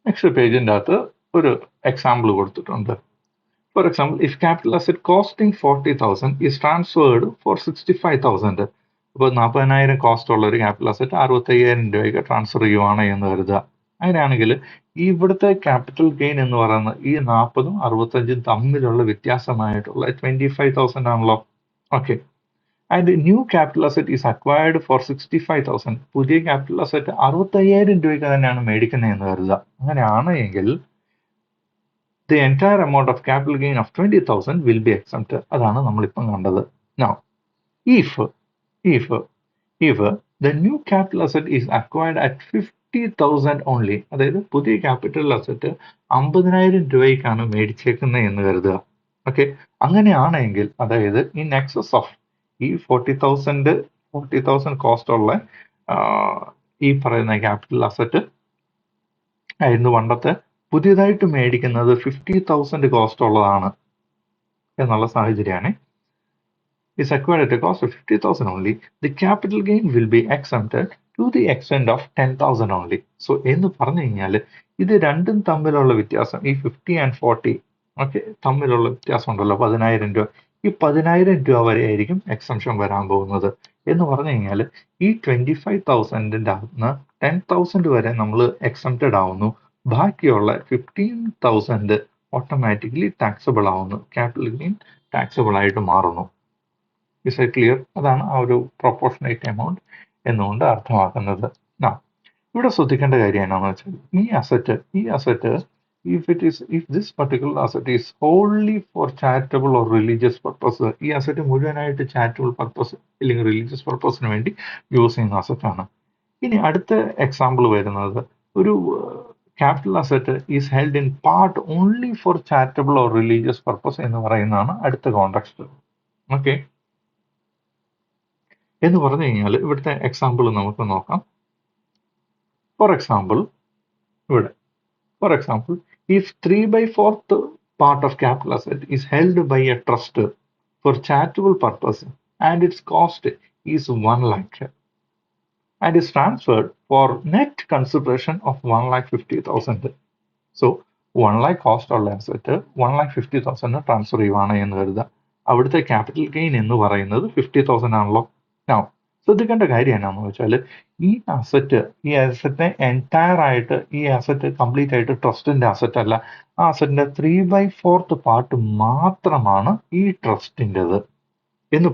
നെക്സ്റ്റ് പേജിന്റെ അകത്ത് ഒരു എക്സാമ്പിൾ കൊടുത്തിട്ടുണ്ട്. For example, if capital asset costing 40,000 is transferred for 65,000. അപ്പോൾ 40,000 കോസ്റ്റ് ഉള്ള ഒരു ക്യാപിറ്റൽ അസറ്റ് 65,000 രൂപയ്ക്ക് ട്രാൻസ്ഫർ ചെയ്യുവാണ് എന്ന് കരുതുക. അങ്ങനെയാണെങ്കിൽ ഇവിടുത്തെ ക്യാപിറ്റൽ ഗെയിൻ എന്ന് പറയുന്നത് ഈ 40ഉം 65ഉം തമ്മിലുള്ള വ്യത്യാസമായിട്ടുള്ള 25,000 ആണല്ലോ. Okay, and new capital asset is acquired for 65,000. പുതിയ ക്യാപിറ്റൽ അസറ്റ് 65,000 രൂപയ്ക്ക് തന്നെയാണ് മേടിക്കുന്നത് എന്ന് കരുതുക. അങ്ങനെയാണ് എങ്കിൽ the entire amount of capital gain of 20,000 will be exempted. അതാണ് നമ്മളിപ്പം കണ്ടത്. Now, if the new capital asset is acquired at 50,000 only, അതായത് പുതിയ ക്യാപിറ്റൽ അസറ്റ് 50,000 രൂപയ്ക്കാണ് മേടിച്ചേക്കുന്നത് എന്ന് കരുതുക. ഓക്കെ, അങ്ങനെയാണെങ്കിൽ അതായത് ഇൻ എക്സസ് ഓഫ് ഈ 40,000 കോസ്റ്റ് ഉള്ള ഈ പറയുന്ന ക്യാപിറ്റൽ അസറ്റ് ആയിരുന്നു പണ്ടത്തെ, പുതിയതായിട്ട് മേടിക്കുന്നത് 50,000 കോസ്റ്റ് ഉള്ളതാണ് എന്നുള്ള സാഹചര്യമാണ്. is acquired at a cost of 50,000 only, the capital gain will be exempted to the extent of 10,000 only. So എന്ന് പറഞ്ഞു കഴിഞ്ഞാൽ ഇത് രണ്ടും തമ്മിലുള്ള വ്യത്യാസം, ഈ 50 and 40 തമ്മിലുള്ള വ്യത്യാസം ഉണ്ടല്ലോ 10,000 രൂപ, ഈ 10,000 രൂപ വരെ ആയിരിക്കും എക്സംഷൻ വരാൻ പോകുന്നത്. എന്ന് പറഞ്ഞു കഴിഞ്ഞാൽ ഈ 25,000ന്റെ അകത്തുനിന്ന് 10,000 വരെ നമ്മൾ എക്സംപ്റ്റഡ് ആവുന്നു. ബാക്കിയുള്ള 15,000 ഓട്ടോമാറ്റിക്കലി ടാക്സബിൾ ആവുന്നു, ക്യാപിറ്റൽ ഗെയിൻ ടാക്സബിൾ ആയിട്ട് മാറുന്നു. Is it clear? അതാണ് ആ ഒരു പ്രൊപ്പോർഷനേറ്റ് എമൗണ്ട് എന്നുകൊണ്ട് അർത്ഥമാക്കുന്നത്. ഇവിടെ ശ്രദ്ധിക്കേണ്ട കാര്യം എന്താണെന്ന് വെച്ചാൽ ഈ asset if this particular asset is wholly for charitable or religious purpose, ഈ അസറ്റ് മുഴുവനായിട്ട് ചാരിറ്റബിൾ പർപ്പസ് അല്ലെങ്കിൽ റിലീജിയസ് പർപ്പസിന് വേണ്ടി യൂസ് ചെയ്യുന്ന അസറ്റാണ്. ഇനി അടുത്ത എക്സാമ്പിൾ വരുന്നത് ഒരു capital asset is held in part only for charitable or religious purpose എന്ന് പറയുന്നതാണ് അടുത്ത കോണ്ടെക്സ്റ്റ്. ഓക്കെ, എന്ന് പറഞ്ഞു കഴിഞ്ഞാൽ ഇവിടുത്തെ എക്സാമ്പിൾ നമുക്ക് നോക്കാം. For example, if 3/4 part of capital asset is held by a trust for charitable purpose and its cost is 1 lakh and is transferred for net consideration of 1,50,000. So 1 lakh cost ഉള്ള asset 1,50,000 transfer ചെയ്യുവാണ് എന്ന് കരുതുക. അവിടുത്തെ capital gain എന്ന് പറയുന്നത് 50,000 ആണല്ലോ. ശ്രദ്ധിക്കേണ്ട കാര്യം എന്നാന്ന് വെച്ചാൽ ഈ അസറ്റിനെ എൻറ്റയർ ആയിട്ട്, ഈ അസറ്റ് കംപ്ലീറ്റ് ആയിട്ട് ട്രസ്റ്റിന്റെ അസറ്റ് അല്ല. ആ അസറ്റിന്റെ 3/4 പാർട്ട് മാത്രമാണ് ഈ ട്രസ്റ്റിൻ്റെത് എന്ന്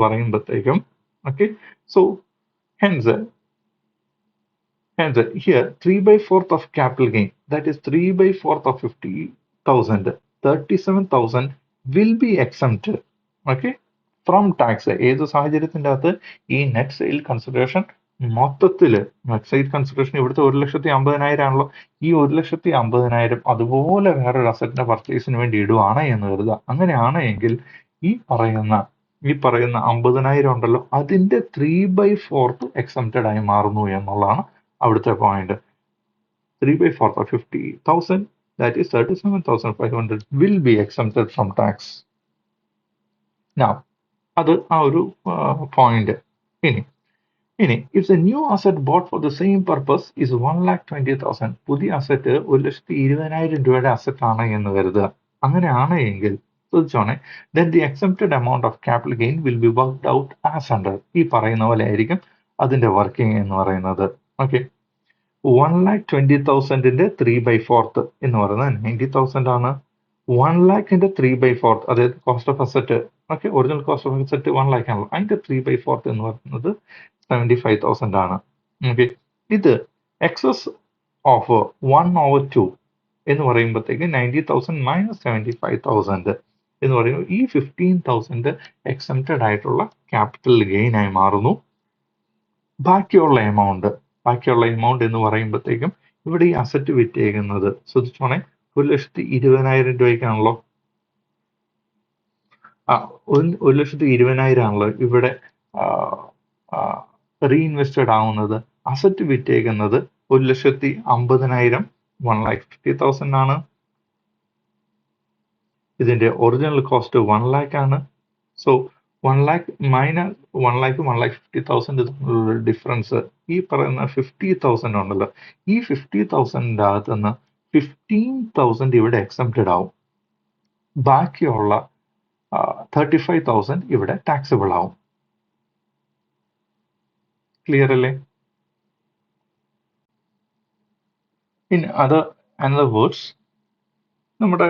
പറയുമ്പോഴത്തേക്കും okay, so hence here 3/4 of capital gain, that is 3/4 of 50,000, 37,000 will be exempted from tax. ഏത് സാഹചര്യത്തിൻ്റെ അകത്ത് ഈ നെറ്റ് സെയിൽ കൺസിഡറേഷൻ മൊത്തത്തിൽ, നെറ്റ് സെയിൽ കൺസിഡറേഷൻ ഇവിടുത്തെ 1,50,000 ആണല്ലോ, ഈ 1,50,000 അതുപോലെ വേറൊരു അസറ്റിന്റെ പർച്ചേസിന് വേണ്ടി ഇടുവാണ് എന്ന് കരുതുക. അങ്ങനെയാണ് എങ്കിൽ ഈ പറയുന്ന ഈ പറയുന്ന 50,000 ഉണ്ടല്ലോ അതിന്റെ 3/4 എക്സംപ്റ്റഡ് ആയി മാറുന്നു എന്നുള്ളതാണ് അവിടുത്തെ point. 3/4 of 50,000, that is 37,500 will be exempted from tax. Now, അത് ആ ഒരു പോയിന്റ്. ഇനി if the new asset bought for the same purpose is 1,20,000, പുതിയ അസറ്റ് 1,20,000 രൂപയുടെ അസറ്റ് ആണ് എന്ന് കരുതുക. അങ്ങനെയാണ് എങ്കിൽ ശ്രദ്ധിച്ചോണേ, then the exempted amount of capital gain will be worked out as under. ഈ പറയുന്ന പോലെ ആയിരിക്കും അതിന്റെ വർക്കിംഗ് എന്ന് പറയുന്നത്. ഓക്കെ, 1,20,000ന്റെ 3/4 എന്ന് പറയുന്നത് 90,000 ആണ്. 1,00,000ന്റെ 3/4, അതായത് cost of asset, okay, original cost of asset 1,00,000 ആണല്ലോ, അതിന്റെ 3/4 എന്ന് പറയുന്നത് 75,000 ആണ്. ഓക്കെ, ഇത് എക്സസ് ഓഫ് 1/2 എന്ന് പറയുമ്പോഴത്തേക്ക് 90,000 മൈനസ് 75,000 എന്ന് പറയുമ്പോൾ ഈ 15,000 എക്സംപ്റ്റഡ് ആയിട്ടുള്ള ക്യാപിറ്റൽ ഗെയിൻ ആയി മാറുന്നു. ബാക്കിയുള്ള എമൗണ്ട് എന്ന് പറയുമ്പോഴത്തേക്കും ഇവിടെ ഈ അസറ്റ് വിറ്റേക്കുന്നത് ശ്രദ്ധിച്ചോണേ 1,20,000 രൂപയ്ക്കാണല്ലോ. 1,20,000 ആണല്ലോ ഇവിടെ റീഇൻവെസ്റ്റഡ് ആവുന്നത്. അസറ്റ് വിറ്റേക്കുന്നത് 1,50,000, 1,50,000 ആണ്. ഇതിന്റെ ഒറിജിനൽ കോസ്റ്റ് 1,00,000 ആണ്. സോ 1,00,000 മൈനസ് 1,00,000 1,50,000 തമ്മിലുള്ള ഡിഫറൻസ് ഈ പറയുന്ന 50,000 ഉണ്ടല്ലോ, ഈ 50,000ന്റെ അകത്ത് നിന്ന് 15,000 ഇവിടെ എക്സംപ്റ്റഡ് ആവും. ബാക്കിയുള്ള 35,000 ഇവിടെ ടാക്സബിൾ ആവും. ക്ലിയർ അല്ലേ? ഇൻ അനദർ വേർഡ്സ്, നമ്മുടെ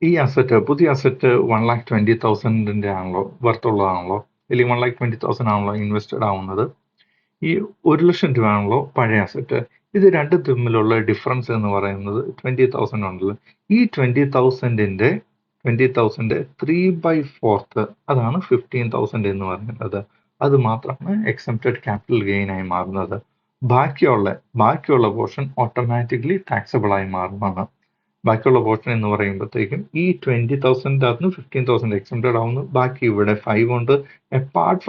ഈ അസറ്റ്, പുതിയ അസറ്റ് 1,20,000ന്റെ ആണല്ലോ, വർത്തുള്ളതാണല്ലോ, അല്ലെങ്കിൽ 1,20,000 ആണല്ലോ ഇൻവെസ്റ്റഡ് ആവുന്നത്. ഈ 1,00,000 രൂപ ആണല്ലോ പഴയ അസറ്റ്. ഇത് രണ്ടും തമ്മിലുള്ള ഡിഫറൻസ് എന്ന് പറയുന്നത് 20,000 ഉണ്ടല്ലോ. ഈ 20,000ന്റെ 3/4 അതാണ് 15,000 എന്ന് പറയുന്നത്. അത് മാത്രമാണ് എക്സംപ്റ്റഡ് ക്യാപിറ്റൽ ഗെയിൻ ആയി മാറുന്നത്. ബാക്കിയുള്ള പോർഷൻ ഓട്ടോമാറ്റിക്കലി ടാക്സബിൾ ആയി മാറുന്നതാണ്. ബാക്കിയുള്ള പോർഷൻ എന്ന് പറയുമ്പോഴത്തേക്കും ഈ 20,000ന്റെ അകത്ത് 15,000 എക്സംപ്റ്റഡ് ആവുന്നു. ബാക്കി ഇവിടെ 5 ഉണ്ട്. അപ്പാർട്ട്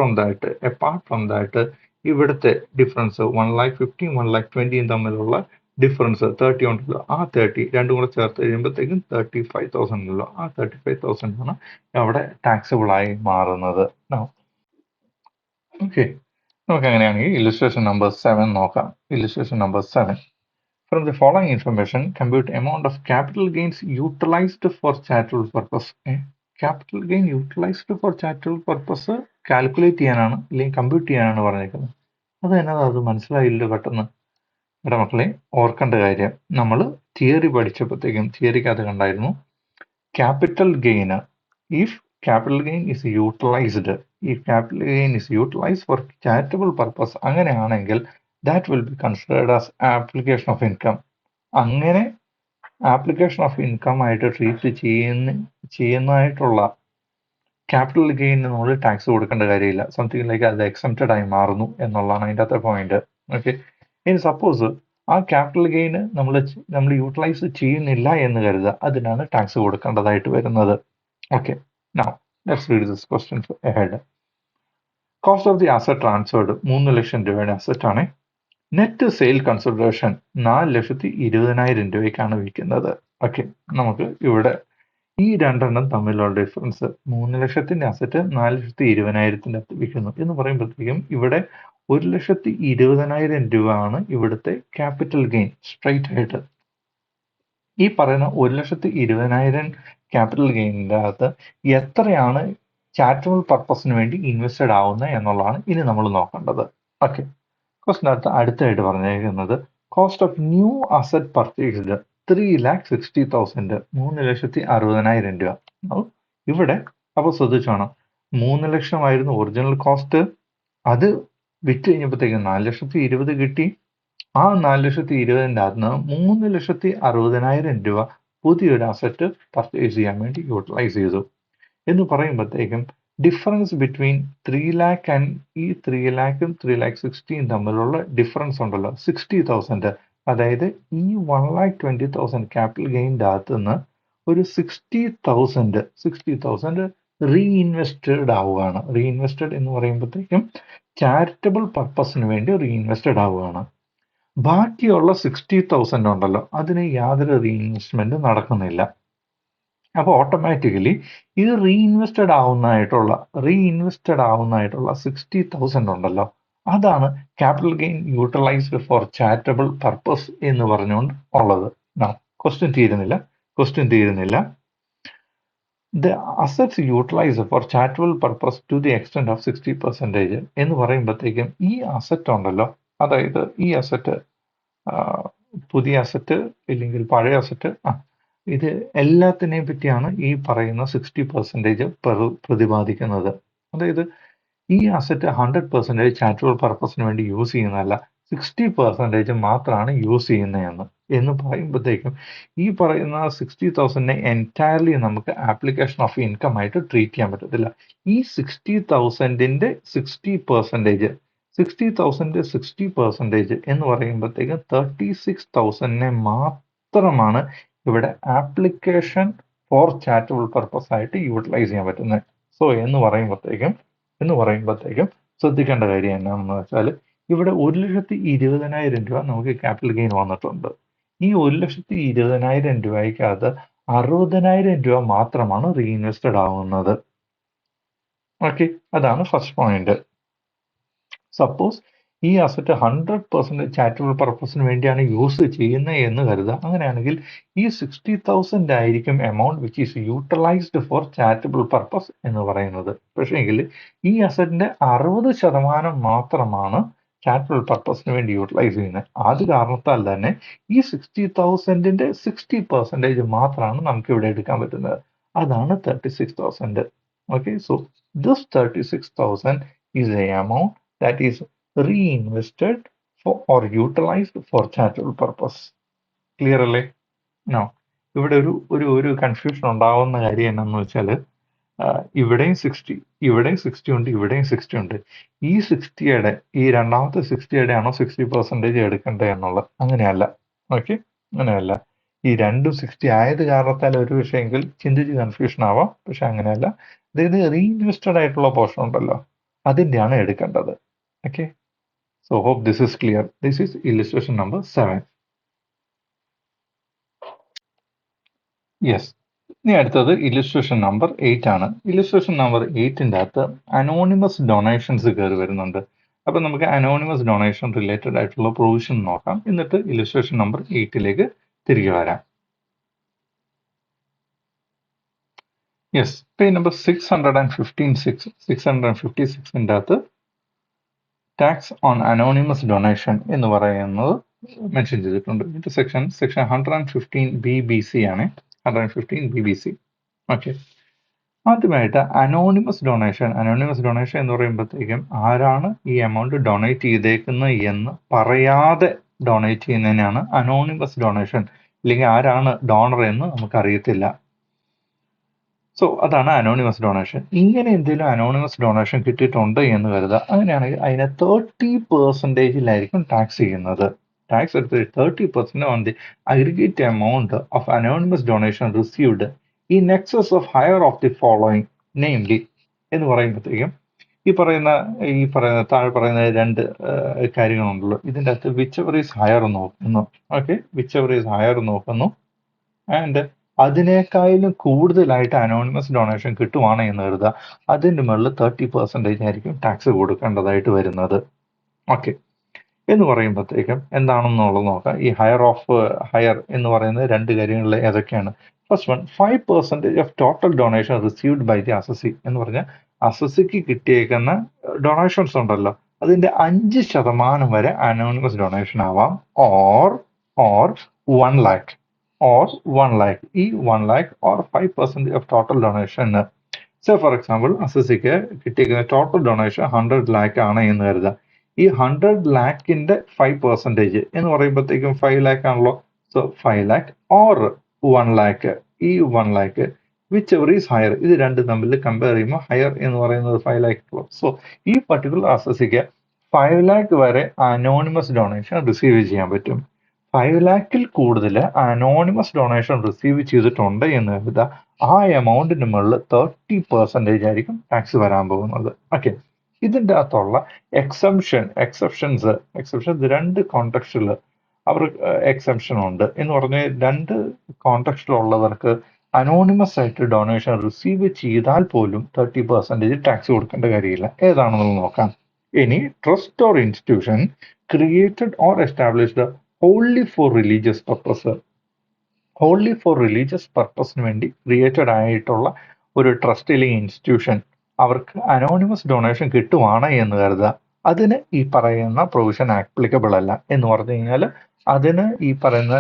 ഫ്രം ദാറ്റ് ഇവിടുത്തെ ഡിഫറൻസ് 1,50,000 1,20,000 തമ്മിലുള്ള ഡിഫറൻസ് 30 ഉണ്ടല്ലോ, ആ 30 രണ്ടും കൂടെ ചേർത്ത് കഴിയുമ്പോഴത്തേക്കും 35,000 ഉണ്ടല്ലോ, ആ 35,000 ആണ് അവിടെ ടാക്സബിൾ ആയി മാറുന്നത്. ഓക്കെ, നമുക്ക് അങ്ങനെയാണെങ്കിൽ ഇല്ലുസ്ട്രേഷൻ നമ്പർ 7 നോക്കാം. Illustration number 7. From the following information, compute amount of capital gains utilized for charitable purpose. Capital gain utilized for charitable purpose calculate ചെയ്യാനാണ് അല്ലെങ്കിൽ കമ്പ്യൂട്ട് ചെയ്യാനാണ് പറഞ്ഞേക്കുന്നത്. അത് മനസ്സിലായില്ല പെട്ടെന്ന്. ഇവിടെ മക്കളെ ഓർക്കേണ്ട കാര്യം, നമ്മൾ തിയറി പഠിച്ചപ്പോഴത്തേക്കും തിയറിക്കകത്ത് കണ്ടായിരുന്നു, capital gain if capital gain is utilized for charitable purpose അങ്ങനെയാണെങ്കിൽ that will be considered as application of income. അങ്ങനെ ആപ്ലിക്കേഷൻ ഓഫ് ഇൻകം ആയിട്ട് ട്രീറ്റ് ചെയ്യുന്നതായിട്ടുള്ള ക്യാപിറ്റൽ ഗെയിന് നമ്മൾ ടാക്സ് കൊടുക്കേണ്ട കാര്യമില്ല. സംതിങ് ലൈക്ക് അത് എക്സംപ്റ്റഡ് ആയി മാറുന്നു എന്നുള്ളതാണ് അതിൻ്റെ അകത്തെ പോയിന്റ്. ഓക്കെ, ഇനി സപ്പോസ് ആ ക്യാപിറ്റൽ ഗെയിന് നമ്മൾ യൂട്ടിലൈസ് ചെയ്യുന്നില്ല എന്ന് കരുതുക, അതിനാണ് ടാക്സ് കൊടുക്കേണ്ടതായിട്ട് വരുന്നത്. Okay, now let's read this question ahead. Cost of the asset transferred 3,00,000 രൂപയുടെ അസറ്റ് ആണ്. നെറ്റ് സെയിൽ കൺസിഡറേഷൻ 4,20,000 രൂപയ്ക്കാണ് വിൽക്കുന്നത്. ഓക്കെ, നമുക്ക് ഇവിടെ ഈ രണ്ടെണ്ണം തമ്മിലുള്ള ഡിഫറൻസ് 3,00,000ന്റെ അസറ്റ് 4,20,000 വിൽക്കുന്നു എന്ന് പറയുമ്പോഴത്തേക്കും ഇവിടെ 1,20,000 രൂപ ആണ് ഇവിടുത്തെ ക്യാപിറ്റൽ ഗെയിൻ സ്ട്രൈറ്റ് ആയിട്ട്. ഈ പറയുന്ന 1,20,000 ക്യാപിറ്റൽ ഗെയിനിൻ്റെ അകത്ത് എത്രയാണ് ചാരിറ്റബിൾ പർപ്പസിന് വേണ്ടി ഇൻവെസ്റ്റഡ് ആവുന്നത് എന്നുള്ളതാണ് ഇനി നമ്മൾ നോക്കേണ്ടത്. ഓക്കെ, ക്വസ്റ്റിനകത്ത് അടുത്തായിട്ട് പറഞ്ഞിരിക്കുന്നത് cost of new asset purchased 3,60,000, 3,60,000 രൂപ. ഇവിടെ അപ്പോൾ ശ്രദ്ധിച്ചോണം, 3,00,000 ആയിരുന്നു ഒറിജിനൽ കോസ്റ്റ്. അത് വിറ്റ് കഴിഞ്ഞപ്പോഴത്തേക്കും 4,20,000 കിട്ടി. ആ 4,20,000ന്റെ അകത്ത് 3,60,000 രൂപ പുതിയൊരു അസറ്റ് പർച്ചേസ് ചെയ്യാൻ വേണ്ടി യൂട്ടിലൈസ് ചെയ്തു എന്ന് പറയുമ്പോഴത്തേക്കും ഡിഫറൻസ് ബിറ്റ്വീൻ 3,00,000 ആൻഡ് ഈ 3,00,000 3,60,000 തമ്മിലുള്ള ഡിഫറൻസ് ഉണ്ടല്ലോ 60,000. അതായത് ഈ 1,20,000 ക്യാപിറ്റൽ ഗെയിൻ്റെ അകത്ത് നിന്ന് ഒരു 60,000 റീഇൻവെസ്റ്റഡ് ആവുകയാണ്. റീഇൻവെസ്റ്റഡ് എന്ന് പറയുമ്പോഴത്തേക്കും ചാരിറ്റബിൾ പർപ്പസിന് വേണ്ടി റീഇൻവെസ്റ്റഡ് ആവുകയാണ്. ബാക്കിയുള്ള 60,000 ഉണ്ടല്ലോ, അതിന് യാതൊരു റീഇൻവെസ്റ്റ്മെന്റ് നടക്കുന്നില്ല. അപ്പോൾ ഓട്ടോമാറ്റിക്കലി ഇത് റീഇൻവെസ്റ്റഡ് ആവുന്നതായിട്ടുള്ള 60,000 ഉണ്ടല്ലോ, അതാണ് capital gain utilised for charitable purpose എന്ന് പറഞ്ഞുകൊണ്ട് ഉള്ളത്. ക്വസ്റ്റ്യൻ തീരുന്നില്ല. The assets utilized for charitable purpose to the extent of 60% എന്ന് പറയുമ്പോഴത്തേക്കും ഈ അസറ്റ് ഉണ്ടല്ലോ, അതായത് ഈ അസറ്റ് പുതിയ അസറ്റ് ഇല്ലെങ്കിൽ പഴയ അസറ്റ്, ഇത് എല്ലാത്തിനെയും പറ്റിയാണ് ഈ പറയുന്ന 60% പ്രതിപാദിക്കുന്നത്. അതായത് ഈ അസറ്റ് 100% ചാരിറ്റബിൾ പർപ്പസിന് വേണ്ടി യൂസ് ചെയ്യുന്നതല്ല, 60% മാത്രമാണ് യൂസ് എന്ന് പറയുമ്പോഴത്തേക്കും ഈ പറയുന്ന 60,000 എൻറ്റയർലി നമുക്ക് ആപ്ലിക്കേഷൻ ഓഫ് ഇൻകം ആയിട്ട് ട്രീറ്റ് ചെയ്യാൻ പറ്റത്തില്ല. ഈ 60,000ന്റെ 60% എന്ന് പറയുമ്പോഴത്തേക്കും 36,000 മാത്രമാണ് ഇവിടെ ആപ്ലിക്കേഷൻ ഫോർ ചാരിറ്റബിൾ പർപ്പസ് ആയിട്ട് യൂട്ടിലൈസ് ചെയ്യാൻ പറ്റുന്നത്. സോ എന്ന് പറയുമ്പോഴത്തേക്കും ശ്രദ്ധിക്കേണ്ട കാര്യം എന്നാണെന്ന് വെച്ചാൽ, ഇവിടെ 1,20,000 രൂപ നമുക്ക് ക്യാപിറ്റൽ ഗെയിൻ വന്നിട്ടുണ്ട്. ഈ 1,20,000 രൂപയ്ക്കകത്ത് 60,000 രൂപ മാത്രമാണ് റീഇൻവെസ്റ്റഡ് ആവുന്നത്. ഓക്കെ, അതാണ് ഫസ്റ്റ് പോയിന്റ്. സപ്പോസ് ഈ അസറ്റ് 100% ചാരിറ്റബിൾ പർപ്പസിന് വേണ്ടിയാണ് യൂസ് ചെയ്യുന്നത് എന്ന് കരുതുക. അങ്ങനെയാണെങ്കിൽ ഈ 60,000 ആയിരിക്കും amount which is utilised for charitable purpose എന്ന് പറയുന്നത്. പക്ഷേങ്കിൽ ഈ അസറ്റിന്റെ 60% മാത്രമാണ് ചാരിറ്റബിൾ പർപ്പസിന് വേണ്ടി യൂട്ടിലൈസ് ചെയ്യുന്നത്. അത് കാരണത്താൽ തന്നെ ഈ 60,000ന്റെ 60% മാത്രമാണ് നമുക്ക് ഇവിടെ എടുക്കാൻ പറ്റുന്നത്. അതാണ് 36,000. Okay, so this 36,000 is a amount that is reinvested for or utilized for charitable purpose. Clear അല്ലേ? നോ, ഇവിടെ ഒരു കൺഫ്യൂഷൻ ഉണ്ടാവുന്ന കാര്യം എന്താണെന്ന് വെച്ചാൽ, ഇവിടെയും 60 ഉണ്ട്, ഇവിടെയും 60 ഉണ്ട്. ഈ 60യുടെ ഈ രണ്ടാമത്തെ 60യുടെ ആണോ 60% എടുക്കേണ്ടത് എന്നുള്ളത്? അങ്ങനെയല്ല. ഓക്കെ, അങ്ങനെയല്ല. ഈ രണ്ടും 60 ആയത് കാരണത്താൽ ഒരു വിഷയമെങ്കിൽ ചിന്തിച്ച് കൺഫ്യൂഷൻ ആവാം, പക്ഷെ അങ്ങനെയല്ല. അതായത് റീഇൻവെസ്റ്റഡ് ആയിട്ടുള്ള പോർഷൻ ഉണ്ടല്ലോ, അതിൻ്റെയാണ് എടുക്കേണ്ടത്. Okay, so hope this is clear. This is illustration number 7. Yes, ഇനി അടുത്തത് ഇല്ലുസ്ട്രേഷൻ നമ്പർ 8 ആണ്. ഇല്ലുസ്ട്രേഷൻ നമ്പർ 8ൻ്റെ അകത്ത് അനോണിമസ് ഡൊണേഷൻസ് കയറി വരുന്നുണ്ട്. അപ്പം നമുക്ക് അനോണിമസ് ഡൊണേഷൻ റിലേറ്റഡ് ആയിട്ടുള്ള പ്രൊവിഷൻ നോക്കാം, എന്നിട്ട് ഇല്ലുസ്ട്രേഷൻ നമ്പർ 8ലേക്ക് തിരികെ വരാം. യെസ്, പേജ് നമ്പർ 656ൻ്റെ അകത്ത് ടാക്സ് ഓൺ അനോണിമസ് ഡൊണേഷൻ എന്ന് പറയുന്നത് മെൻഷൻ ചെയ്തിട്ടുണ്ട്. ഇത് സെക്ഷൻ 115BBC ആണ്. 115BBC. ഓക്കെ, ആദ്യമായിട്ട് അനോണിമസ് ഡൊണേഷൻ എന്ന് പറയുമ്പോഴത്തേക്കും ആരാണ് ഈ എമൗണ്ട് ഡൊണേറ്റ് ചെയ്തേക്കുന്നത് എന്ന് പറയാതെ ഡൊണേറ്റ് ചെയ്യുന്നതിനാണ് അനോണിമസ് ഡൊണേഷൻ, അല്ലെങ്കിൽ ആരാണ് ഡോണർ എന്ന് നമുക്കറിയത്തില്ല. സോ അതാണ് അനോണിമസ് ഡൊണേഷൻ. ഇങ്ങനെ എന്തെങ്കിലും അനോണിമസ് ഡൊണേഷൻ കിട്ടിയിട്ടുണ്ട് എന്ന് കരുതുക. അങ്ങനെയാണെങ്കിൽ അതിനെ 30%ലായിരിക്കും ടാക്സ് ചെയ്യുന്നത്. ടാക്സ് എടുത്ത് 30% on the aggregate amount of anonymous donation received in excess of higher of the following, namely എന്ന് പറയുമ്പോഴത്തേക്കും ഈ പറയുന്ന താഴെ പറയുന്ന രണ്ട് കാര്യങ്ങളുണ്ടല്ലോ, ഇതിൻ്റെ അകത്ത് വിച്ച് എവർ ഈസ് ഹയർ നോക്കുന്നു. Okay, which ever is higher നോക്കുന്നു, ആൻഡ് അതിനേക്കാളും കൂടുതലായിട്ട് അനോണിമസ് ഡൊണേഷൻ കിട്ടുവാണ് എന്ന് കരുതുക. അതിൻ്റെ മുകളിൽ 30% ആയിരിക്കും ടാക്സ് കൊടുക്കേണ്ടതായിട്ട് വരുന്നത്. ഓക്കെ, എന്ന് പറയുമ്പോഴത്തേക്കും എന്താണെന്നുള്ളത് നോക്കാം. ഈ ഹയർ എന്ന് പറയുന്നത് രണ്ട് കാര്യങ്ങളിൽ ഏതൊക്കെയാണ്? First one, 5% of total donation received by the assessee എന്ന് പറഞ്ഞാൽ അസസിക്ക് കിട്ടിയേക്കുന്ന ഡൊണേഷൻസ് ഉണ്ടല്ലോ, അതിന്റെ 5% വരെ അനോണിമസ് ഡൊണേഷൻ ആവാം. Or 1 lakh. ഈ 1 lakh or 5% of total donation. So for example, അസസിക്ക് കിട്ടിയിരിക്കുന്ന ടോട്ടൽ ഡൊണേഷൻ 100 lakh ആണ് എന്ന് കരുതുക. ഈ 100 lakhന്റെ 5% എന്ന് പറയുമ്പോഴത്തേക്കും 5 lakh ആണല്ലോ. So 5 lakh or 1 lakh. ഈ 1 lakh which ever is higher, ഇത് രണ്ടും തമ്മിൽ കമ്പയർ ചെയ്യുമ്പോൾ ഹയർ എന്ന് പറയുന്നത് 5 lakh. സോ ഈ പർട്ടിക്കുലർ അസസിക്ക് 5 lakh വരെ അനോണിമസ് ഡൊണേഷൻ റിസീവ് ചെയ്യാൻ പറ്റും. 5 lakhിൽ കൂടുതൽ അനോണിമസ് ഡൊണേഷൻ റിസീവ് ചെയ്തിട്ടുണ്ട് എന്ന് കരുതുക. ആ എമൗണ്ടിന് മുകളിൽ 30% ആയിരിക്കും ടാക്സ് വരാൻ പോകുന്നത്. ഓക്കെ, ഇതിൻ്റെ അകത്തുള്ള എക്സെപ്ഷൻസ് രണ്ട് കോണ്ടക്സ്റ്റിൽ അവർ എക്സെപ്ഷൻ ഉണ്ട് എന്ന് പറഞ്ഞ് രണ്ട് കോണ്ടക്സ്റ്റിലുള്ളവർക്ക് അനോണിമസ് ആയിട്ട് ഡൊണേഷൻ റിസീവ് ചെയ്താൽ പോലും 30% ടാക്സ് കൊടുക്കേണ്ട കാര്യമില്ല. ഏതാണെന്ന് നോക്കാം. ഇനി trust or institution created or established wholly for religious പർപ്പസിന് വേണ്ടി ക്രിയേറ്റഡ് ആയിട്ടുള്ള ഒരു ട്രസ്റ്റ് അല്ലെങ്കിൽ ഇൻസ്റ്റിറ്റ്യൂഷൻ അവർക്ക് അനോണിമസ് ഡൊണേഷൻ കിട്ടുവാണ് എന്ന് കരുതുക. അതിന് ഈ പറയുന്ന പ്രൊവിഷൻ ആപ്ലിക്കബിൾ അല്ല. എന്ന് പറഞ്ഞു കഴിഞ്ഞാൽ അതിന് ഈ പറയുന്ന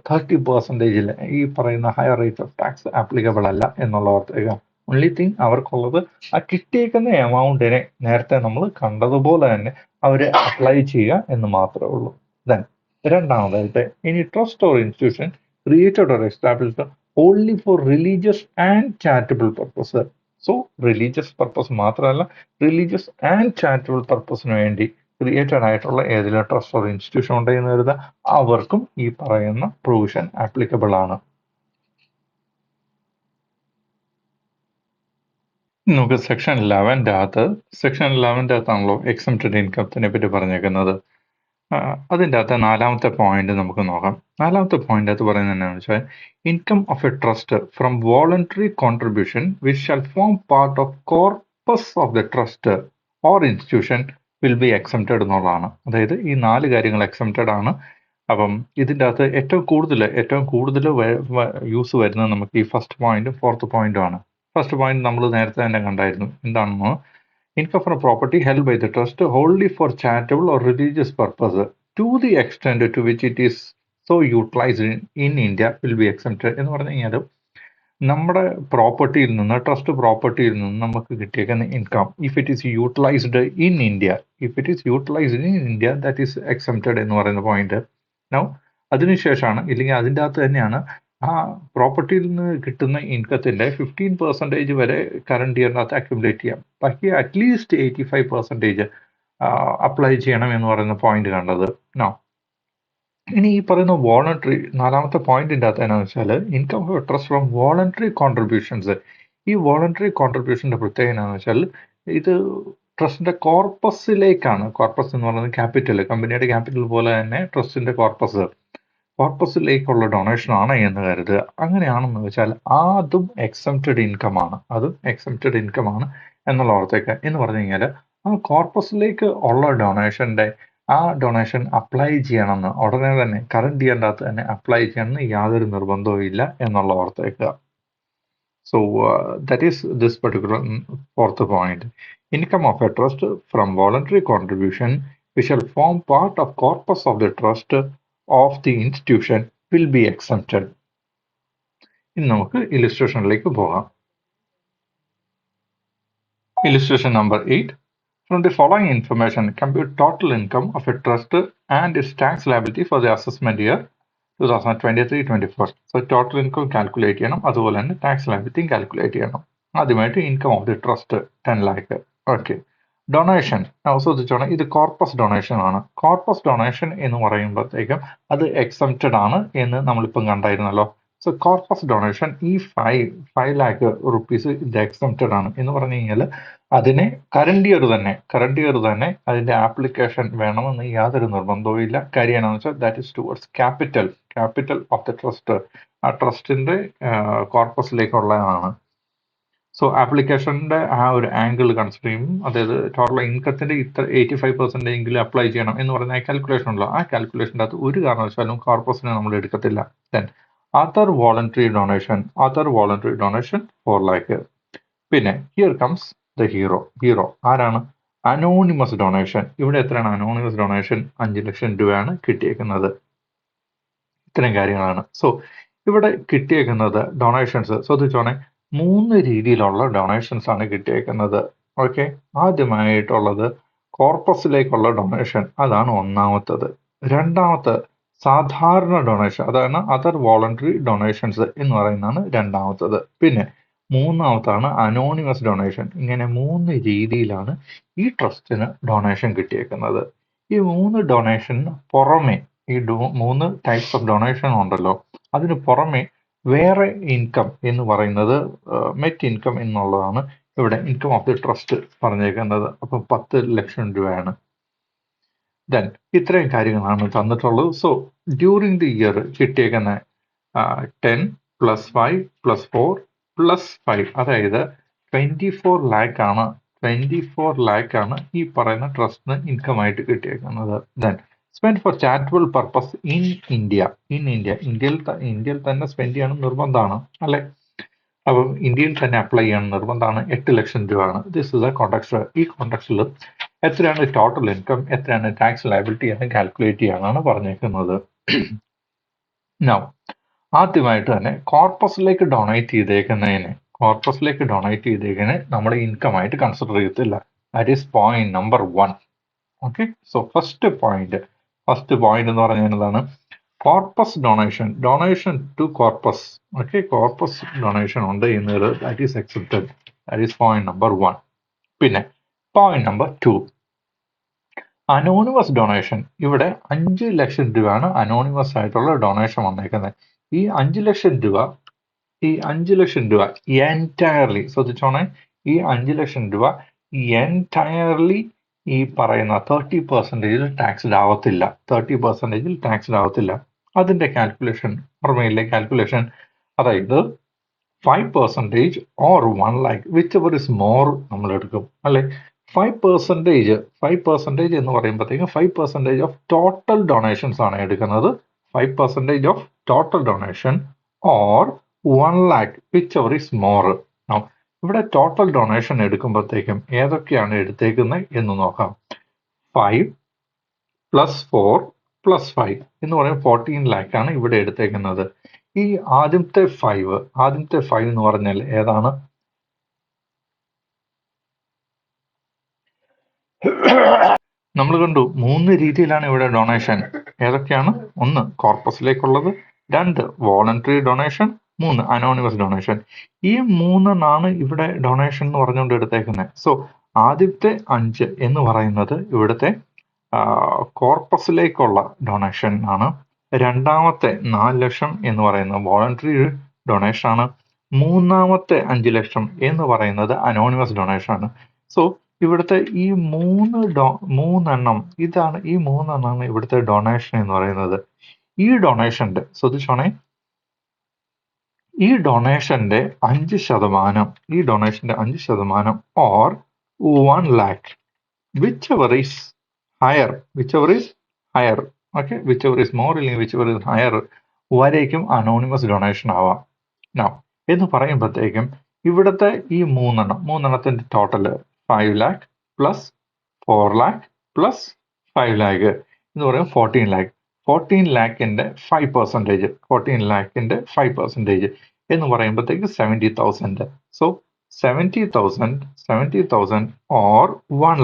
30% ഈ പറയുന്ന higher rate of tax applicable അല്ല എന്നുള്ള ഓർത്തേക്കുക. ഓൺലി തിങ് അവർക്കുള്ളത് ആ കിട്ടിയേക്കുന്ന എമൗണ്ടിനെ നേരത്തെ നമ്മൾ കണ്ടതുപോലെ തന്നെ അവർ അപ്ലൈ ചെയ്യുക എന്ന് മാത്രമേ ഉള്ളൂ. ദെൻ രണ്ടാമതായിട്ട് ഇനി trust or institution created or established only four religious and charitable purpose. So religious purpose മാത്രമല്ല, റിലീജിയസ് ആൻഡ് ചാരിറ്റബിൾ പർപ്പസിന് വേണ്ടി ക്രിയേറ്റഡ് ആയിട്ടുള്ള ഏതെങ്കിലും ട്രസ്റ്റ് ഓർ ഇൻസ്റ്റിറ്റ്യൂഷൻ ഉണ്ടെന്ന് കരുതുക, അവർക്കും ഈ പറയുന്ന പ്രൊവിഷൻ ആപ്ലിക്കബിൾ ആണ്. നമുക്ക് സെക്ഷൻ 11 അകത്താണല്ലോ എക്സംപ്റ്റഡ് ഇൻകത്തിനെ പറ്റി പറഞ്ഞേക്കുന്നത്. അതിൻ്റെ അകത്ത് 4ാമത്തെ പോയിന്റ് നമുക്ക് നോക്കാം. 4ാമത്തെ പോയിന്റ് അകത്ത് പറയുന്നത് എന്താണെന്ന് വെച്ചാൽ income of A trust from voluntary contribution which shall form part of corpus of the trust or institution will be exempted എന്നുള്ളതാണ്. അതായത് ഈ 4 കാര്യങ്ങൾ എക്സംപ്റ്റഡ് ആണ്. അപ്പം ഇതിൻ്റെ അകത്ത് ഏറ്റവും കൂടുതൽ യൂസ് വരുന്നത് നമുക്ക് ഈ ഫസ്റ്റ് പോയിന്റും 4th പോയിന്റും ആണ്. ഫസ്റ്റ് പോയിന്റ് നമ്മൾ നേരത്തെ തന്നെ കണ്ടായിരുന്നു. എന്താണെന്നോ, income from property held by the trust wholly for charitable or religious purpose to the extent to which it is so utilized in India will be exempted. എന്ന് പറഞ്ഞു കഴിഞ്ഞാൽ നമ്മുടെ പ്രോപ്പർട്ടിയിൽ നിന്ന്, ട്രസ്റ്റ് പ്രോപ്പർട്ടിയിൽ നിന്ന് നമുക്ക് കിട്ടിയേക്കുന്ന income if it is utilised in India that is exempted എന്ന് പറയുന്ന പോയിന്റ്. നൗ അതിനുശേഷമാണ്, ഇല്ലെങ്കിൽ അതിൻ്റെ അകത്ത് തന്നെയാണ് ആ പ്രോപ്പർട്ടിയിൽ നിന്ന് കിട്ടുന്ന ഇൻകത്തിന്റെ 15% വരെ കറണ്ട് ഇയറിനകത്ത് അക്യുമുലേറ്റ് ചെയ്യാം. ബാക്കി അറ്റ്ലീസ്റ്റ് 85% അപ്ലൈ ചെയ്യണം എന്ന് പറയുന്ന പോയിന്റ് കണ്ടത്. നോ, ഇനി ഈ പറയുന്ന വോളണ്ടറി 4ാമത്തെ പോയിന്റിൻ്റെ അകത്ത് എന്നാന്ന് വെച്ചാൽ income of trust from voluntary contributions. ഈ വോളണ്ടറി കോൺട്രിബ്യൂഷന്റെ പ്രത്യേകത എന്താണെന്ന് വെച്ചാൽ ഇത് ട്രസ്റ്റിന്റെ കോർപ്പസിലേക്കാണ്. കോർപ്പസ് എന്ന് പറയുന്നത് ക്യാപിറ്റൽ, കമ്പനിയുടെ ക്യാപിറ്റൽ പോലെ തന്നെ ട്രസ്റ്റിന്റെ കോർപ്പസിലേക്കുള്ള ഡൊണേഷൻ ആണ് എന്ന് കരുതുക. അങ്ങനെയാണെന്ന് വെച്ചാൽ അതും എക്സംപ്റ്റഡ് ഇൻകം ആണ് എന്നുള്ള ഓർത്തേക്ക്. എന്ന് പറഞ്ഞു കഴിഞ്ഞാൽ ആ കോർപ്പസിലേക്ക് ഉള്ള ഡൊണേഷൻ അപ്ലൈ ചെയ്യണമെന്ന് ഉടനെ തന്നെ കറണ്ട് ഇയറിൻ്റെ അകത്ത് തന്നെ അപ്ലൈ ചെയ്യണമെന്ന് യാതൊരു നിർബന്ധവും ഇല്ല എന്നുള്ള ഓർത്തേക്കുക. So that is this particular 4th point. Income of a trust from voluntary contribution which shall form part of corpus of the trust of the institution will be exempted. ഇനി നമുക്ക് ഇലിസ്ട്രേഷനിലേക്ക് പോകാം. Illustration number 8. From the following information, compute total income of a trust and its tax liability for the assessment year 2023-24. So total income calculate ചെയ്യണം, അതുപോലെ തന്നെ tax ലയബിലിറ്റിയും calculate ചെയ്യണം. ആദ്യമായിട്ട് income of the trust 10 lakh. Okay, donation ശ്രദ്ധിച്ചോണം, ഇത് corpus donation ആണ്. Corpus donation എന്ന് പറയുമ്പോഴത്തേക്കും അത് എക്സംപ്റ്റഡ് ആണ് എന്ന് നമ്മളിപ്പം കണ്ടായിരുന്നല്ലോ. സോ കോർപ്പസ് ഡൊണേഷൻ ഈ 5 lakh rupees ഇത് എക്സംപ്റ്റഡ് ആണ് എന്ന് പറഞ്ഞു കഴിഞ്ഞാൽ അതിനെ കറണ്ട് ഇയർ തന്നെ അതിന്റെ ആപ്ലിക്കേഷൻ വേണമെന്ന് യാതൊരു നിർബന്ധവും ഇല്ല. കാര്യം എന്താണെന്ന് വെച്ചാൽ that is towards capital of the trust, ആ ട്രസ്റ്റിന്റെ കോർപ്പസിലേക്കുള്ളതാണ്. സോ ആപ്ലിക്കേഷന്റെ ആ ഒരു ആംഗിൾ കൺസിഡർ ചെയ്യും. അതായത് ടോട്ടൽ ഇൻകത്തിന്റെ ഇത്ര 85% എങ്കിലും അപ്ലൈ ചെയ്യണം എന്ന് പറയുന്ന കാൽക്കുലേഷൻ ഉണ്ടല്ലോ, ആ കാൽക്കുലേഷൻ്റെ അകത്ത് ഒരു കാരണവശാലും കോർപ്പസിനെ നമ്മൾ എടുക്കത്തില്ല. Then other voluntary donation 4 lakh. പിന്നെ ഹിയർ കംസ് ദ ഹീറോ ആരാണ്? Anonymous donation. ഇവിടെ എത്രയാണ് അനോണിമസ് ഡൊണേഷൻ? 5 ലക്ഷം രൂപയാണ് കിട്ടിയേക്കുന്നത്. ഇത്തരം കാര്യങ്ങളാണ്. സോ ഇവിടെ കിട്ടിയേക്കുന്നത് ഡൊണേഷൻസ് ശ്രദ്ധിച്ചോണെ, 3 രീതിയിലുള്ള ഡൊണേഷൻസ് ആണ് കിട്ടിയേക്കുന്നത്. ഓക്കെ, ആദ്യമായിട്ടുള്ളത് കോർപ്പസിലേക്കുള്ള ഡൊണേഷൻ, അതാണ് ഒന്നാമത്തത്. രണ്ടാമത്തെ സാധാരണ ഡൊണേഷൻ, അതാണ് അതർ വോളണ്ടറി ഡൊണേഷൻസ് എന്ന് പറയുന്നതാണ് രണ്ടാമത്തത്. പിന്നെ മൂന്നാമത്താണ് അനോണിമസ് ഡൊണേഷൻ. ഇങ്ങനെ 3 രീതിയിലാണ് ഈ ട്രസ്റ്റിന് ഡൊണേഷൻ കിട്ടിയേക്കുന്നത്. ഈ 3 ഡൊണേഷന് പുറമെ ഈ 3 ടൈപ്സ് ഓഫ് ഡൊണേഷൻ ഉണ്ടല്ലോ, അതിന് പുറമെ വേറെ ഇൻകം എന്ന് പറയുന്നത് മെറ്റ് ഇൻകം എന്നുള്ളതാണ് ഇവിടെ ഇൻകം ഓഫ് ദി ട്രസ്റ്റ് പറഞ്ഞേക്കുന്നത്. അപ്പം 10 ലക്ഷം രൂപയാണ്. ദെൻ ഇത്രയും കാര്യങ്ങളാണ് തന്നിട്ടുള്ളത്. സോ ഡ്യൂറിങ് ദി ഇയർ കിട്ടിയേക്കുന്ന 10 + 5 + 4 + 5, അതായത് 24 lakh ആണ്. 24 lakh ആണ് ഈ പറയുന്ന ട്രസ്റ്റിന് ഇൻകം ആയിട്ട് കിട്ടിയേക്കുന്നത്. Then spend for charitable purpose in India. ഇന്ത്യയിൽ തന്നെ സ്പെൻഡ് ചെയ്യണം നിർബന്ധമാണ് അല്ലെ? അപ്പം ഇന്ത്യയിൽ തന്നെ അപ്ലൈ ചെയ്യണം നിർബന്ധമാണ്. 8 ലക്ഷം രൂപയാണ്. This is A context. ഈ കോണ്ടക്സ്റ്റിൽ എത്രയാണ് ടോട്ടൽ ഇൻകം, എത്രയാണ് ടാക്സ് ലയബിലിറ്റി എന്ന് കാൽക്കുലേറ്റ് ചെയ്യാനാണ് പറഞ്ഞേക്കുന്നത്. നൗ ആദ്യമായിട്ട് തന്നെ കോർപ്പസിലേക്ക് ഡൊണേറ്റ് ചെയ്തേക്കുന്നതിനെ നമ്മൾ ഇൻകം ആയിട്ട് കൺസിഡർ ചെയ്യത്തില്ല. That is point number 1. Okay, so first point എന്ന് പറഞ്ഞാൽ എന്താണ്? Corpus donation to corpus. Okay, corpus donation ഉണ്ട് എന്നത് that is accepted. That is point number 1. പിന്നെ പോയിന്റ് നമ്പർ 2, അനോണിമസ് ഡൊണേഷൻ. ഇവിടെ 5 ലക്ഷം രൂപയാണ് അനോണിമസ് ആയിട്ടുള്ള ഡൊണേഷൻ വന്നേക്കുന്നത്. ഈ 5 ലക്ഷം രൂപ എൻറ്റയർലി ശ്രദ്ധിച്ചോണേ, ഈ 5 ലക്ഷം രൂപ എൻറ്റയർലി ഈ പറയുന്ന 30% ടാക്സ്ഡ് ആവത്തില്ല. 30% ടാക്സ്ഡ് ആവത്തില്ല. അതിന്റെ കാൽക്കുലേഷൻ ഓർമ്മയില്ലേ? കാൽക്കുലേഷൻ അതായത് 5% or 1 lakh, whichever is more നമ്മൾ എടുക്കും അല്ലെ? 5% എന്ന് പറയുമ്പോഴത്തേക്കും 5% ഓഫ് ടോട്ടൽ ഡൊണേഷൻസ് ആണ് എടുക്കുന്നത്. 5% of total donation or 1 lakh, whichever is more. ഇവിടെ ടോട്ടൽ ഡൊണേഷൻ എടുക്കുമ്പോഴത്തേക്കും ഏതൊക്കെയാണ് എടുത്തേക്കുന്നത് എന്ന് നോക്കാം. 5 + 4 + 5 എന്ന് പറയുമ്പോൾ 14 lakh ആണ് ഇവിടെ എടുത്തേക്കുന്നത്. ഈ ആദ്യത്തെ 5 എന്ന് പറഞ്ഞാൽ ഏതാണ്? നമ്മൾ കണ്ടു 3 രീതിയിലാണ് ഇവിടെ ഡൊണേഷൻ. ഏതൊക്കെയാണ്? 1 കോർപ്പസിലേക്കുള്ളത്, 2 വോളണ്ടറി ഡൊണേഷൻ, 3 അനോണിമസ് ഡൊണേഷൻ. ഈ 3 ഇവിടെ ഡൊണേഷൻ എന്ന് പറഞ്ഞുകൊണ്ട് എടുത്തേക്കുന്നത്. സോ ആദ്യത്തെ 5 എന്ന് പറയുന്നത് ഇവിടുത്തെ കോർപ്പസിലേക്കുള്ള ഡൊണേഷൻ ആണ്. രണ്ടാമത്തെ 4 ലക്ഷം എന്ന് പറയുന്നത് വോളണ്ടറി ഡൊണേഷൻ ആണ്. മൂന്നാമത്തെ 5 ലക്ഷം എന്ന് പറയുന്നത് അനോണിമസ് ഡൊണേഷൻ ആണ്. സോ ഇവിടുത്തെ ഈ മൂന്നെണ്ണം മൂന്നെണ്ണമാണ് ഇവിടുത്തെ ഡൊണേഷൻ എന്ന് പറയുന്നത്. ഈ ഡൊണേഷന്റെ ശ്രദ്ധിച്ചോണേ, ഈ ഡൊണേഷന്റെ 5% or 1 lakh, whichever is higher, okay, whichever is more അല്ലെങ്കിൽ whichever is higher വരേക്കും അനോണിമസ് ഡൊണേഷൻ ആവാം. നൗ എന്ന് പറയുമ്പോഴത്തേക്കും ഇവിടുത്തെ ഈ മൂന്നെണ്ണത്തിന്റെ total 5 lakh plus 4 lakh plus 5 lakh എന്ന് പറയുമ്പോൾ 14 lakh. 14 lakhന്റെ 5% എന്ന് പറയുമ്പോഴത്തേക്ക് 70,000. So 70,000 or 1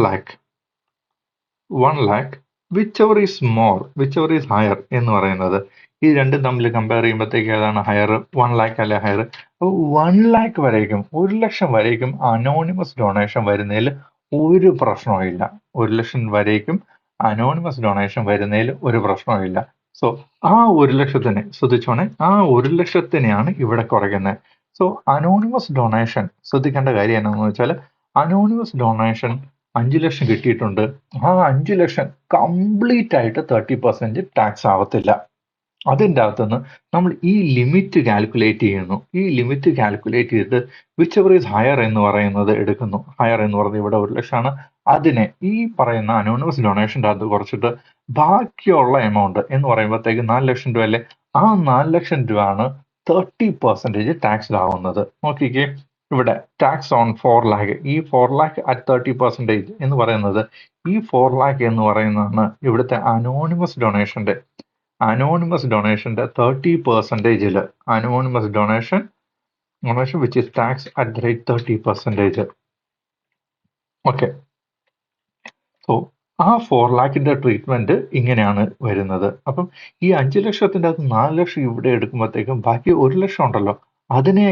lakh, whichever is more, whichever is higher എന്ന് പറയുന്നത്. ഈ രണ്ടും തമ്മിൽ കമ്പയർ ചെയ്യുമ്പോഴത്തേക്ക് ഏതാണ് ഹയർ? 1 lakh അല്ലെ ഹയർ? അപ്പോൾ 1 lakh വരേക്കും, 1 ലക്ഷം വരേക്കും അനോണിമസ് ഡൊണേഷൻ വരുന്നതിൽ ഒരു പ്രശ്നവും ഇല്ല. 1 ലക്ഷം വരേക്കും അനോണിമസ് ഡൊണേഷൻ വരുന്നതിൽ ഒരു പ്രശ്നവും ഇല്ല. സോ ആ 1 ലക്ഷത്തിന് ശ്രദ്ധിച്ചോണേ, ആ 1 ലക്ഷത്തിനെയാണ് ഇവിടെ കുറയ്ക്കുന്നത്. സോ അനോണിമസ് ഡൊണേഷൻ ശ്രദ്ധിക്കേണ്ട കാര്യം എന്താണെന്ന് വെച്ചാൽ, അനോണിമസ് ഡൊണേഷൻ 5 ലക്ഷം കിട്ടിയിട്ടുണ്ട്. ആ 5 ലക്ഷം കംപ്ലീറ്റ് ആയിട്ട് 30% ടാക്സ് ആവത്തില്ല. അതിൻ്റെ അകത്തുനിന്ന് നമ്മൾ ഈ ലിമിറ്റ് കാൽക്കുലേറ്റ് ചെയ്യുന്നു. ഈ ലിമിറ്റ് കാൽക്കുലേറ്റ് ചെയ്തിട്ട് വിച്ചെവർ ഈസ് ഹയർ എന്ന് പറയുന്നത് എടുക്കുന്നു. ഹയർ എന്ന് പറയുന്നത് ഇവിടെ 1 ലക്ഷമാണ്. അതിനെ ഈ പറയുന്ന അനോണിമസ് ഡൊണേഷൻ്റെ അകത്ത് കുറച്ചിട്ട് ബാക്കിയുള്ള എമൗണ്ട് എന്ന് പറയുമ്പോഴത്തേക്ക് 4 ലക്ഷം രൂപ അല്ലേ, ആ 4 ലക്ഷം രൂപയാണ് 30% ടാക്സ്ഡ് ആവുന്നത്. നോക്കിക്കേ, ഇവിടെ ടാക്സ് ഓൺ 4 lakh, ഈ 4 lakh അറ്റ് 30% എന്ന് പറയുന്നത്, ഈ 4 lakh എന്ന് പറയുന്നതാണ് ഇവിടുത്തെ അനോണിമസ് ഡൊണേഷന്റെ 30%, anonymous donation which is tax at the rate 30%. Okay, so ആ 4 lakhന്റെ ട്രീറ്റ്മെന്റ് ഇങ്ങനെയാണ് വരുന്നത്. അപ്പം ഈ 5 ലക്ഷത്തിന്റെ അകത്ത് 4 ലക്ഷം ഇവിടെ എടുക്കുമ്പോഴത്തേക്കും ബാക്കി 1 ലക്ഷം ഉണ്ടല്ലോ, അതിനെ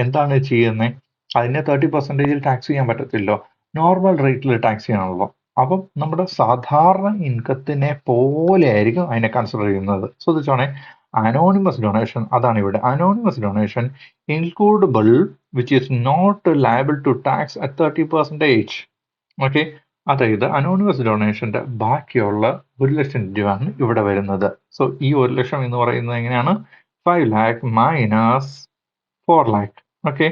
എന്താണ് ചെയ്യുന്നത്? അതിനെ 30% ടാക്സ് ചെയ്യാൻ പറ്റത്തില്ലോ, നോർമൽ റേറ്റിൽ ടാക്സ് ചെയ്യണമല്ലോ. അപ്പം നമ്മുടെ സാധാരണ ഇൻകത്തിനെ പോലെ ആയിരിക്കും അതിനെ കൺസിഡർ ചെയ്യുന്നത്. ശ്രദ്ധിച്ചോണേ, അനോണിമസ് ഡൊണേഷൻ അതാണ് ഇവിടെ. Anonymous donation includible which is not liable to tax at 30%. Okay, അതായത് അനോണിമസ് ഡൊണേഷന്റെ ബാക്കിയുള്ള 1,00,000 രൂപയാണ് ഇവിടെ വരുന്നത്. സോ ഈ 1,00,000 എന്ന് പറയുന്നത് എങ്ങനെയാണ്? 5 lakh minus 4 lakh. Okay,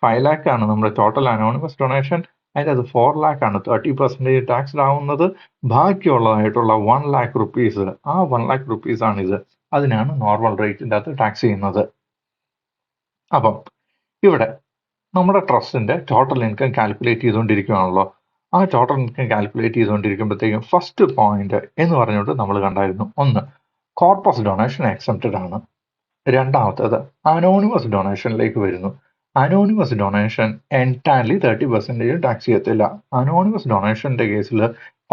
5 lakh ആണ് നമ്മുടെ ടോട്ടൽ അനോണിമസ് ഡൊണേഷൻ. അതിൻ്റെ അത് 4 lakh ആണ് 30% ടാക്സ്ഡ് ആവുന്നത്. ബാക്കിയുള്ളതായിട്ടുള്ള 1 lakh റുപ്പീസ്, ആ 1 lakh റുപ്പീസ് ആണ് ഇത്. അതിനാണ് നോർമൽ റേറ്റിൻ്റെ അകത്ത് ടാക്സ് ചെയ്യുന്നത്. അപ്പം ഇവിടെ നമ്മുടെ ട്രസ്റ്റിന്റെ ടോട്ടൽ ഇൻകം കാൽക്കുലേറ്റ് ചെയ്തുകൊണ്ടിരിക്കുകയാണല്ലോ. ആ ടോട്ടൽ ഇൻകം കാൽക്കുലേറ്റ് ചെയ്തുകൊണ്ടിരിക്കുമ്പോഴത്തേക്കും ഫസ്റ്റ് പോയിന്റ് എന്ന് പറഞ്ഞുകൊണ്ട് നമ്മൾ കണ്ടായിരുന്നു, ഒന്ന് കോർപ്പസ് ഡൊണേഷൻ എക്സംപ്റ്റഡ് ആണ്. രണ്ടാമത്തേത് അനോണിമസ് ഡൊണേഷനിലേക്ക് വരുന്നു. അനോണിമസ് ഡൊണേഷൻ എൻറ്റയർലി 30% ടാക്സ് ചെയ്യത്തില്ല. അനോണിമസ് ഡൊണേഷന്റെ കേസിൽ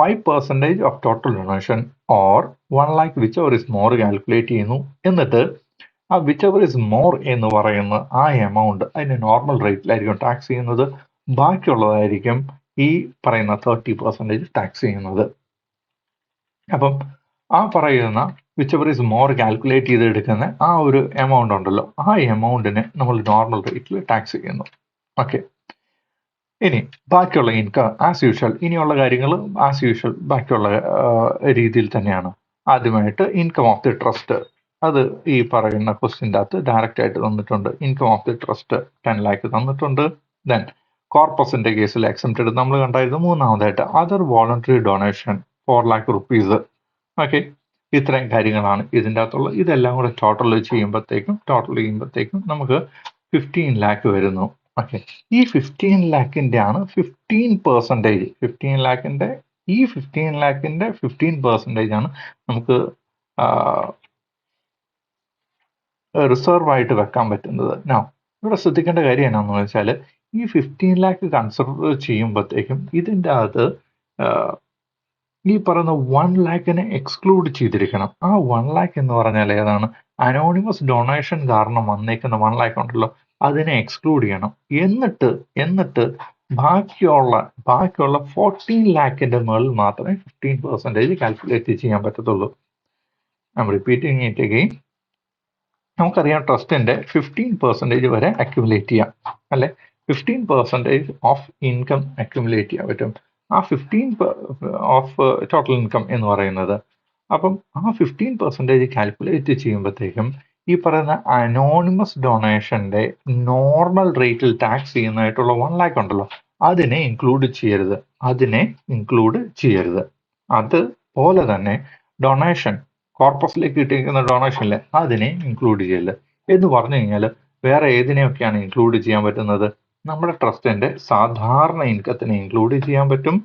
5% of total donation or 1 lakh which ever is more calculate ചെയ്യുന്നു. എന്നിട്ട് ആ വിച്ച് എവർ ഇസ് മോർ എന്ന് പറയുന്ന ആ എമൗണ്ട് അതിന് നോർമൽ റേറ്റിലായിരിക്കും ടാക്സ് ചെയ്യുന്നത്. ബാക്കിയുള്ളതായിരിക്കും ഈ പറയുന്ന 30% ടാക്സ് ചെയ്യുന്നത്. അപ്പം ആ പറയുന്ന whichever is more calculate ചെയ്തെടുക്കുന്ന ആ ഒരു എമൗണ്ട് ഉണ്ടല്ലോ, ആ എമൗണ്ടിനെ നമ്മൾ നോർമൽ റേറ്റിൽ ടാക്സ് ചെയ്യുന്നു. ഓക്കെ, ഇനി ബാക്കിയുള്ള ഇൻകം ആസ് യൂഷ്വൽ, ഇനിയുള്ള കാര്യങ്ങൾ ആസ് യൂഷ്വൽ ബാക്കിയുള്ള രീതിയിൽ തന്നെയാണ്. ആദ്യമായിട്ട് ഇൻകം ഓഫ് ദി ട്രസ്റ്റ്, അത് ഈ പറയുന്ന ക്വസ്റ്റിൻ്റെ അകത്ത് ഡയറക്റ്റ് ആയിട്ട് തന്നിട്ടുണ്ട്. Income of the trust 10 lakh തന്നിട്ടുണ്ട്. ദെൻ കോർപ്പസിന്റെ കേസിൽ എക്സംപ്റ്റഡ് നമ്മൾ കണ്ടായിരുന്നു. മൂന്നാമതായിട്ട് other voluntary donation 4 lakh rupees. Okay, ഇത്രയും കാര്യങ്ങളാണ് ഇതിൻ്റെ അകത്തുള്ളത്. ഇതെല്ലാം കൂടെ ടോട്ടൽ ചെയ്യുമ്പോഴത്തേക്കും നമുക്ക് 15 lakh വരുന്നു. ഓക്കെ, ഈ 15 lakhന്റെ ആണ് 15%. 15 lakhന്റെ ഈ 15 lakhന്റെ 15% ആണ് നമുക്ക് റിസർവ് ആയിട്ട് വെക്കാൻ പറ്റുന്നത്. ഇവിടെ ശ്രദ്ധിക്കേണ്ട കാര്യം എന്നാന്ന് വെച്ചാൽ, ഈ 15 lakh കൺസിഡർ ചെയ്യുമ്പോഴത്തേക്കും ഇതിൻ്റെ അകത്ത് ഈ പറയുന്ന 1 lakh എക്സ്ക്ലൂഡ് ചെയ്തിരിക്കണം. ആ 1 lakh എന്ന് പറഞ്ഞാൽ ഏതാണ്? അനോണിമസ് ഡൊണേഷൻ കാരണം വന്നേക്കുന്ന 1 lakh ഉണ്ടല്ലോ, അതിനെ എക്സ്ക്ലൂഡ് ചെയ്യണം. എന്നിട്ട് ബാക്കിയുള്ള 14 lakhന്റെ മുകളിൽ മാത്രമേ 15% കാൽക്കുലേറ്റ് ചെയ്യാൻ പറ്റത്തുള്ളൂ. Repeating it again. നമുക്കറിയാം ട്രസ്റ്റിന്റെ 15% വരെ അക്യുമുലേറ്റ് ചെയ്യാം, അല്ലെ? 15% ഓഫ് ഇൻകം അക്യുമുലേറ്റ് ചെയ്യാൻ പറ്റും. ആ 15 ഓഫ് ടോട്ടൽ ഇൻകം എന്ന് പറയുന്നത്. അപ്പം ആ 15% കാൽക്കുലേറ്റ് ചെയ്യുമ്പോഴത്തേക്കും ഈ പറയുന്ന അനോണിമസ് ഡൊണേഷന്റെ നോർമൽ റേറ്റിൽ ടാക്സ് ചെയ്യുന്നതായിട്ടുള്ള 1 lakh ഉണ്ടല്ലോ, അതിനെ ഇൻക്ലൂഡ് ചെയ്യരുത്. അതുപോലെ തന്നെ ഡൊണേഷൻ, കോർപ്പസിലേക്ക് കിട്ടിയിരിക്കുന്ന ഡൊണേഷനിലെ അതിനെ ഇൻക്ലൂഡ് ചെയ്യരുത്. എന്ന് പറഞ്ഞു കഴിഞ്ഞാൽ വേറെ ഏതിനെയൊക്കെയാണ് ഇൻക്ലൂഡ് ചെയ്യാൻ പറ്റുന്നത്? നമ്മുടെ ട്രസ്റ്റിന്റെ സാധാരണ ഇൻകത്തിനെ ഇൻക്ലൂഡ് ചെയ്യാൻ പറ്റും.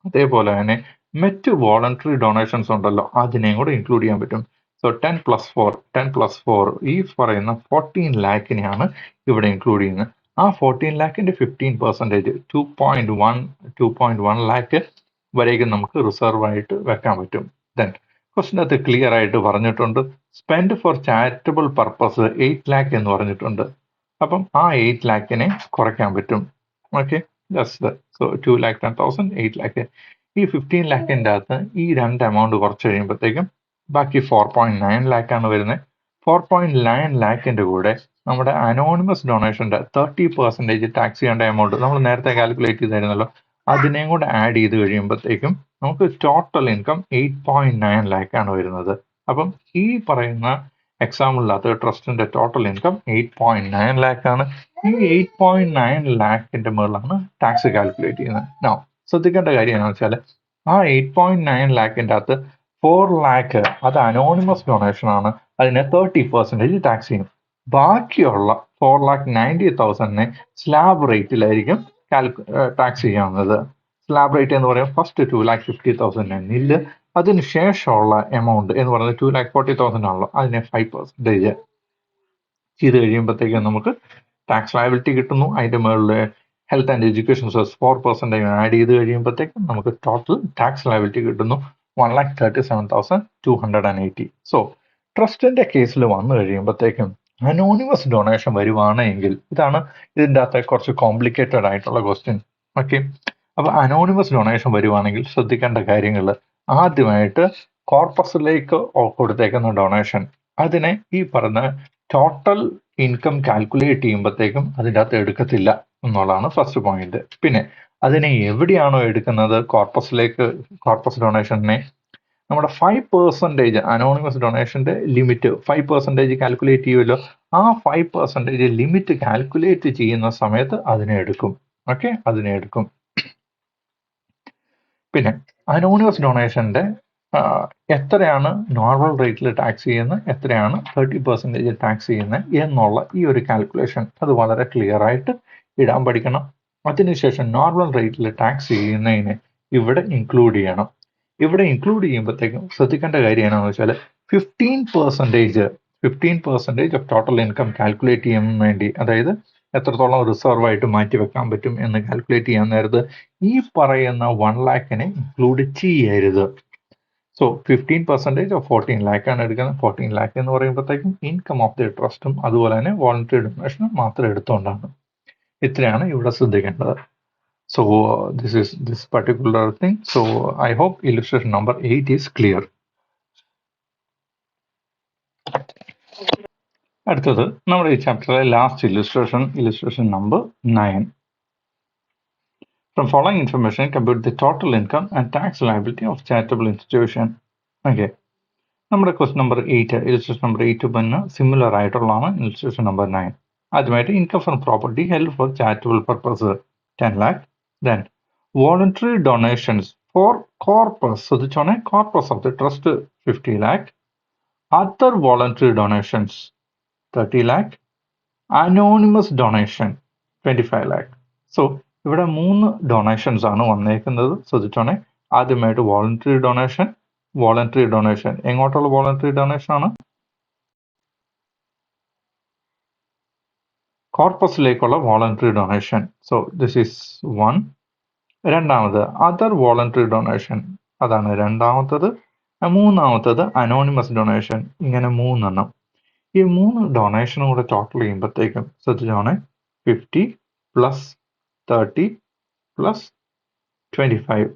അതേപോലെ തന്നെ മറ്റ് വോളണ്ടറി ഡൊണേഷൻസ് ഉണ്ടല്ലോ, അതിനെയും കൂടെ ഇൻക്ലൂഡ് ചെയ്യാൻ പറ്റും. സോ 10+4 ഈ പറയുന്ന 14 lakhനെയാണ് ഇവിടെ ഇൻക്ലൂഡ് ചെയ്യുന്നത്. ആ 14 lakhന്റെ 15% 2.1 lakh വരേക്കും നമുക്ക് റിസർവ് ആയിട്ട് വെക്കാൻ പറ്റും. ദെൻ ക്വസ്റ്റിനകത്ത് ക്ലിയർ ആയിട്ട് പറഞ്ഞിട്ടുണ്ട്, spend for charitable purpose 8 lakh എന്ന് പറഞ്ഞിട്ടുണ്ട്. അപ്പം ആ 8 lakhനെ കുറയ്ക്കാൻ പറ്റും. Okay, just so 2,10,000 8 lakh. ഈ 15 lakhന്റെ അകത്ത് ഈ രണ്ട് എമൗണ്ട് കുറച്ച് കഴിയുമ്പോഴത്തേക്കും ബാക്കി 4.9 lakh ആണ് വരുന്നത്. 4.9 lakhന്റെ കൂടെ നമ്മുടെ അനോണിമസ് ഡൊണേഷന്റെ 30% ടാക്സ് ചെയ്യേണ്ട എമൗണ്ട് നമ്മൾ നേരത്തെ കാൽക്കുലേറ്റ് ചെയ്തായിരുന്നല്ലോ, അതിനെയും കൂടെ ആഡ് ചെയ്ത് കഴിയുമ്പോഴത്തേക്കും നമുക്ക് ടോട്ടൽ ഇൻകം 8.9 lakh ആണ് വരുന്നത്. അപ്പം ഈ പറയുന്ന എക്സാമ്പിളിനകത്ത് ട്രസ്റ്റിന്റെ ടോട്ടൽ ഇൻകം 8.9 lakh ആണ്. ഈ 8.9 lakhന്റെ മുകളിലാണ് ടാക്സ് കാൽക്കുലേറ്റ് ചെയ്യുന്നത്. ശ്രദ്ധിക്കേണ്ട കാര്യം എന്താണെന്ന് വെച്ചാൽ, ആ 8.9 lakhന്റെ അകത്ത് 4 lakh അത് അനോണിമസ് ഡൊണേഷൻ ആണ്, അതിനെ 30% ടാക്സ് ചെയ്യും. ബാക്കിയുള്ള 4,90,000 സ്ലാബ് റേറ്റിലായിരിക്കും ടാക്സ് ചെയ്യാവുന്നത്. സ്ലാബ് റേറ്റ് എന്ന് പറയുമ്പോൾ ഫസ്റ്റ് 2,50,000 നില്ല്, അതിനുശേഷമുള്ള എമൗണ്ട് എന്ന് പറയുന്നത് 2,40,000 ആണല്ലോ, അതിനെ 5% ചെയ്ത് കഴിയുമ്പോഴത്തേക്കും നമുക്ക് ടാക്സ് ലയബിലിറ്റി കിട്ടുന്നു. അതിന്റെ മുകളിൽ health and education cess 4% add ചെയ്ത് കഴിയുമ്പോഴത്തേക്കും നമുക്ക് ടോട്ടൽ ടാക്സ് ലയബിലിറ്റി കിട്ടുന്നു 1,37,280. സോ ട്രസ്റ്റിന്റെ കേസിൽ വന്നു കഴിയുമ്പോഴത്തേക്കും അനോണിമസ് ഡൊണേഷൻ വരുവാണെങ്കിൽ, ഇതാണ് ഇതിൻ്റെ അകത്തെ കുറച്ച് കോംപ്ലിക്കേറ്റഡ് ആയിട്ടുള്ള ക്വസ്റ്റ്യൻ. ഓക്കെ, അപ്പോൾ അനോണിമസ് ഡൊണേഷൻ വരുവാണെങ്കിൽ ശ്രദ്ധിക്കേണ്ട കാര്യങ്ങൾ, ആദ്യമായിട്ട് കോർപ്പസിലേക്ക് കൊടുത്തേക്കുന്ന ഡൊണേഷൻ, അതിനെ ഈ പറഞ്ഞ ടോട്ടൽ ഇൻകം കാൽക്കുലേറ്റ് ചെയ്യുമ്പോഴത്തേക്കും അതിൻ്റെ അകത്ത് എടുക്കത്തില്ല എന്നുള്ളതാണ് ഫസ്റ്റ് പോയിന്റ്. പിന്നെ അതിനെ എവിടെയാണോ എടുക്കുന്നത്, കോർപ്പസ് ഡൊണേഷനെ നമ്മുടെ 5% അനോണിമസ് ഡൊണേഷന്റെ ലിമിറ്റ് 5% കാൽക്കുലേറ്റ് ചെയ്യുമല്ലോ, ആ 5% ലിമിറ്റ് കാൽക്കുലേറ്റ് ചെയ്യുന്ന സമയത്ത് അതിനെ എടുക്കും. ഓക്കെ, അതിനെ എടുക്കും. പിന്നെ അനോണിമസ് ഡൊണേഷന്റെ എത്രയാണ് നോർമൽ റേറ്റിൽ ടാക്സ് ചെയ്യുന്നത്, എത്രയാണ് 30% ടാക്സ് ചെയ്യുന്നത് എന്നുള്ള ഈ ഒരു കാൽക്കുലേഷൻ അത് വളരെ ക്ലിയർ ആയിട്ട് ഇടാൻ പഠിക്കണം. അതിനുശേഷം നോർമൽ റേറ്റിൽ ടാക്സ് ചെയ്യുന്നതിനെ ഇവിടെ ഇൻക്ലൂഡ് ചെയ്യണം. ഇവിടെ ഇൻക്ലൂഡ് ചെയ്യുമ്പോഴത്തേക്കും ശ്രദ്ധിക്കേണ്ട കാര്യം എന്താണെന്ന് വെച്ചാൽ 15% ഓഫ് ടോട്ടൽ ഇൻകം കാൽക്കുലേറ്റ് ചെയ്യാൻ വേണ്ടി, അതായത് എത്രത്തോളം റിസർവ് ആയിട്ട് മാറ്റി വെക്കാൻ പറ്റും എന്ന് കാൽക്കുലേറ്റ് ചെയ്യാൻ നേരത്ത് ഈ പറയുന്ന 1 lakhനെ ഇൻക്ലൂഡ് ചെയ്യരുത്. സോ 15% ഓഫ് 14 lakh ആണ് എടുക്കുന്നത്. 14 lakh എന്ന് പറയുമ്പോഴത്തേക്കും ഇൻകം ഓഫ് ദി ട്രസ്റ്റും അതുപോലെ തന്നെ വോളണ്ടറി ഡൊണേഷനും മാത്രം എടുത്തുകൊണ്ടാണ്. ഇത്രയാണ് ഇവിടെ ശ്രദ്ധിക്കേണ്ടത്. So this is this particular thing. So I hope illustration number 8 is clear. അടുത്തത് നമ്മുടെ ഈ ചാപ്റ്ററിലെ last illustration number 9. From following information, compute the total income and tax liability of charitable institution. Okay. നമ്മുടെ question number 8, illustration number 8 പിന്നെ similar ആയിട്ടുള്ളതാണ് illustration number 9. ആദ്യമായിട്ട് income from property held for charitable purpose 10 lakh. Then voluntary donations for corpus, ശ്രദ്ധിച്ചോണേ, corpus of the trust 50 lakh. Other voluntary donations 30 lakh. Anonymous donation 25 lakh. So ഇവിടെ 3 donations ആണ് വന്നേക്കുന്നത്. ശ്രദ്ധിച്ചോണേ, ആദ്യമായിട്ട് voluntary donation എങ്ങോട്ടുള്ള voluntary donation ആണ്? കോർപ്പസിലേക്കുള്ള voluntary donation. So this is 1. രണ്ടാമത് other voluntary donation, അതാണ് രണ്ടാമത്തത്. മൂന്നാമത്തത് അനോണിമസ് ഡൊണേഷൻ. ഇങ്ങനെ 3 എണ്ണം. ഈ 3 ഡൊണേഷനും കൂടെ ടോട്ടൽ ചെയ്യുമ്പോഴത്തേക്കും ശ്രദ്ധിച്ചോണേ 50 പ്ലസ് 30 പ്ലസ് 25.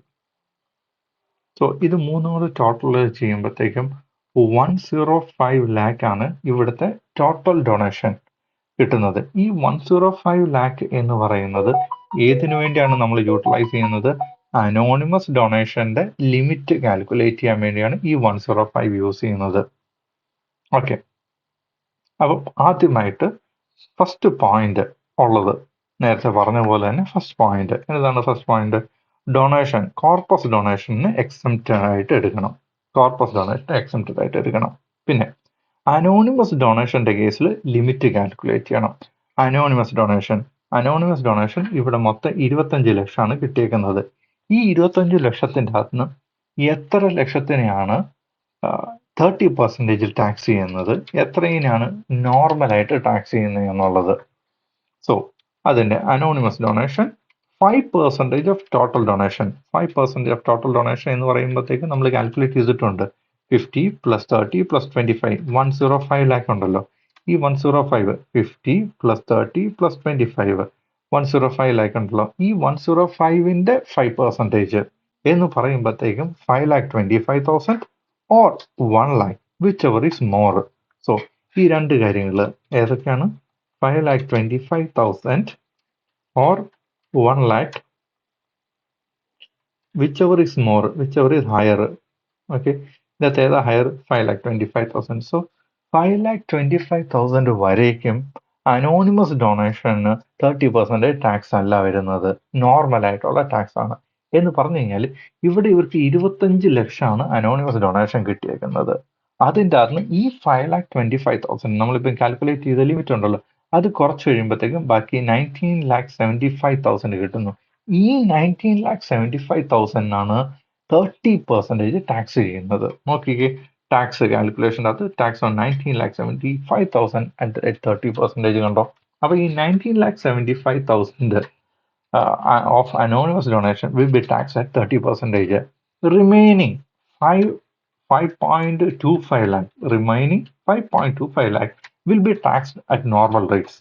സോ ഇത് 3 കൂടെ ടോട്ടൽ ചെയ്യുമ്പോഴത്തേക്കും 105 lakh ആണ് ഇവിടുത്തെ ടോട്ടൽ ഡൊണേഷൻ കിട്ടുന്നത്. ഈ 105 lakh എന്ന് പറയുന്നത് ഏതിനു വേണ്ടിയാണ് നമ്മൾ യൂട്ടിലൈസ് ചെയ്യുന്നത്? അനോണിമസ് ഡൊണേഷന്റെ ലിമിറ്റ് കാൽക്കുലേറ്റ് ചെയ്യാൻ വേണ്ടിയാണ് ഈ 105 യൂസ് ചെയ്യുന്നത്. ഓക്കെ, അപ്പം ആദ്യമായിട്ട് ഫസ്റ്റ് പോയിന്റ് ഉള്ളത് നേരത്തെ പറഞ്ഞ പോലെ തന്നെ ഫസ്റ്റ് പോയിന്റ് എന്താണ്? ഫസ്റ്റ് പോയിന്റ് ഡൊണേഷൻ, കോർപ്പസ് ഡൊണേഷന് എക്സംപ്റ്റഡ് ആയിട്ട് എടുക്കണം. പിന്നെ അനോണിമസ് ഡൊണേഷന്റെ കേസിൽ ലിമിറ്റ് കാൽക്കുലേറ്റ് ചെയ്യണം. അനോണിമസ് ഡൊണേഷൻ ഇവിടെ മൊത്തം 25 ലക്ഷമാണ് കിട്ടിയേക്കുന്നത്. ഈ 25 ലക്ഷത്തിൻ്റെ അകത്തുനിന്ന് എത്ര ലക്ഷത്തിനെയാണ് 30% ടാക്സ് ചെയ്യുന്നത്, എത്രയിനാണ് നോർമലായിട്ട് ടാക്സ് ചെയ്യുന്നത് എന്നുള്ളത്. സോ അതിൻ്റെ anonymous donation 5% of total donation. 5% of total donation എന്ന് പറയുമ്പോഴത്തേക്ക് നമ്മൾ കാൽക്കുലേറ്റ് ചെയ്തിട്ടുണ്ട്. 50 പ്ലസ് 30 പ്ലസ് 25, 105 lakh ഉണ്ടല്ലോ. ഈ 105 50 പ്ലസ് 30 പ്ലസ് 25, 105 lakh ഉണ്ടല്ലോ. ഈ 105ന്റെ 5% എന്ന് പറയുമ്പോഴത്തേക്കും 5,25,000 or 1 lakh, which ever is more. So ഈ രണ്ട് കാര്യങ്ങൾ ഏതൊക്കെയാണ്? 5,25,000 or 1 lakh, whichever is more, whichever is higher. Okay, ഇതിനകത്ത് ഏതാ ഹയർ? 5,25,000. സോ 5,25,000 വരേക്കും അനോണിമസ് ഡൊണേഷന് 30% ടാക്സ് അല്ല വരുന്നത്, നോർമൽ ആയിട്ടുള്ള ടാക്സ് ആണ്. എന്ന് പറഞ്ഞു കഴിഞ്ഞാൽ ഇവിടെ ഇവർക്ക് 25 ലക്ഷമാണ് അനോണിമസ് ഡൊണേഷൻ കിട്ടിയേക്കുന്നത്. അതിൻ്റെ അകത്ത് ഈ 5,25,000 നമ്മളിപ്പം കാൽക്കുലേറ്റ് ചെയ്ത ലിമിറ്റ് ഉണ്ടല്ലോ, അത് കുറച്ച് കഴിയുമ്പോഴത്തേക്കും ബാക്കി 19,75,000 കിട്ടുന്നു. ഈ 19,75,000 30% ടാക്സ് ചെയ്യുന്നത്. നോക്കിക്കേ, ടാക്സ് കാൽക്കുലേഷൻ്റെ അകത്ത് ടാക്സ് ഓൺ 19,75,000 at 30% കണ്ടോ. അപ്പോൾ ഈ 19,75,000 of anonymous donation will be tax at 30%. Remaining 5.25 lakh will be taxed at normal rates.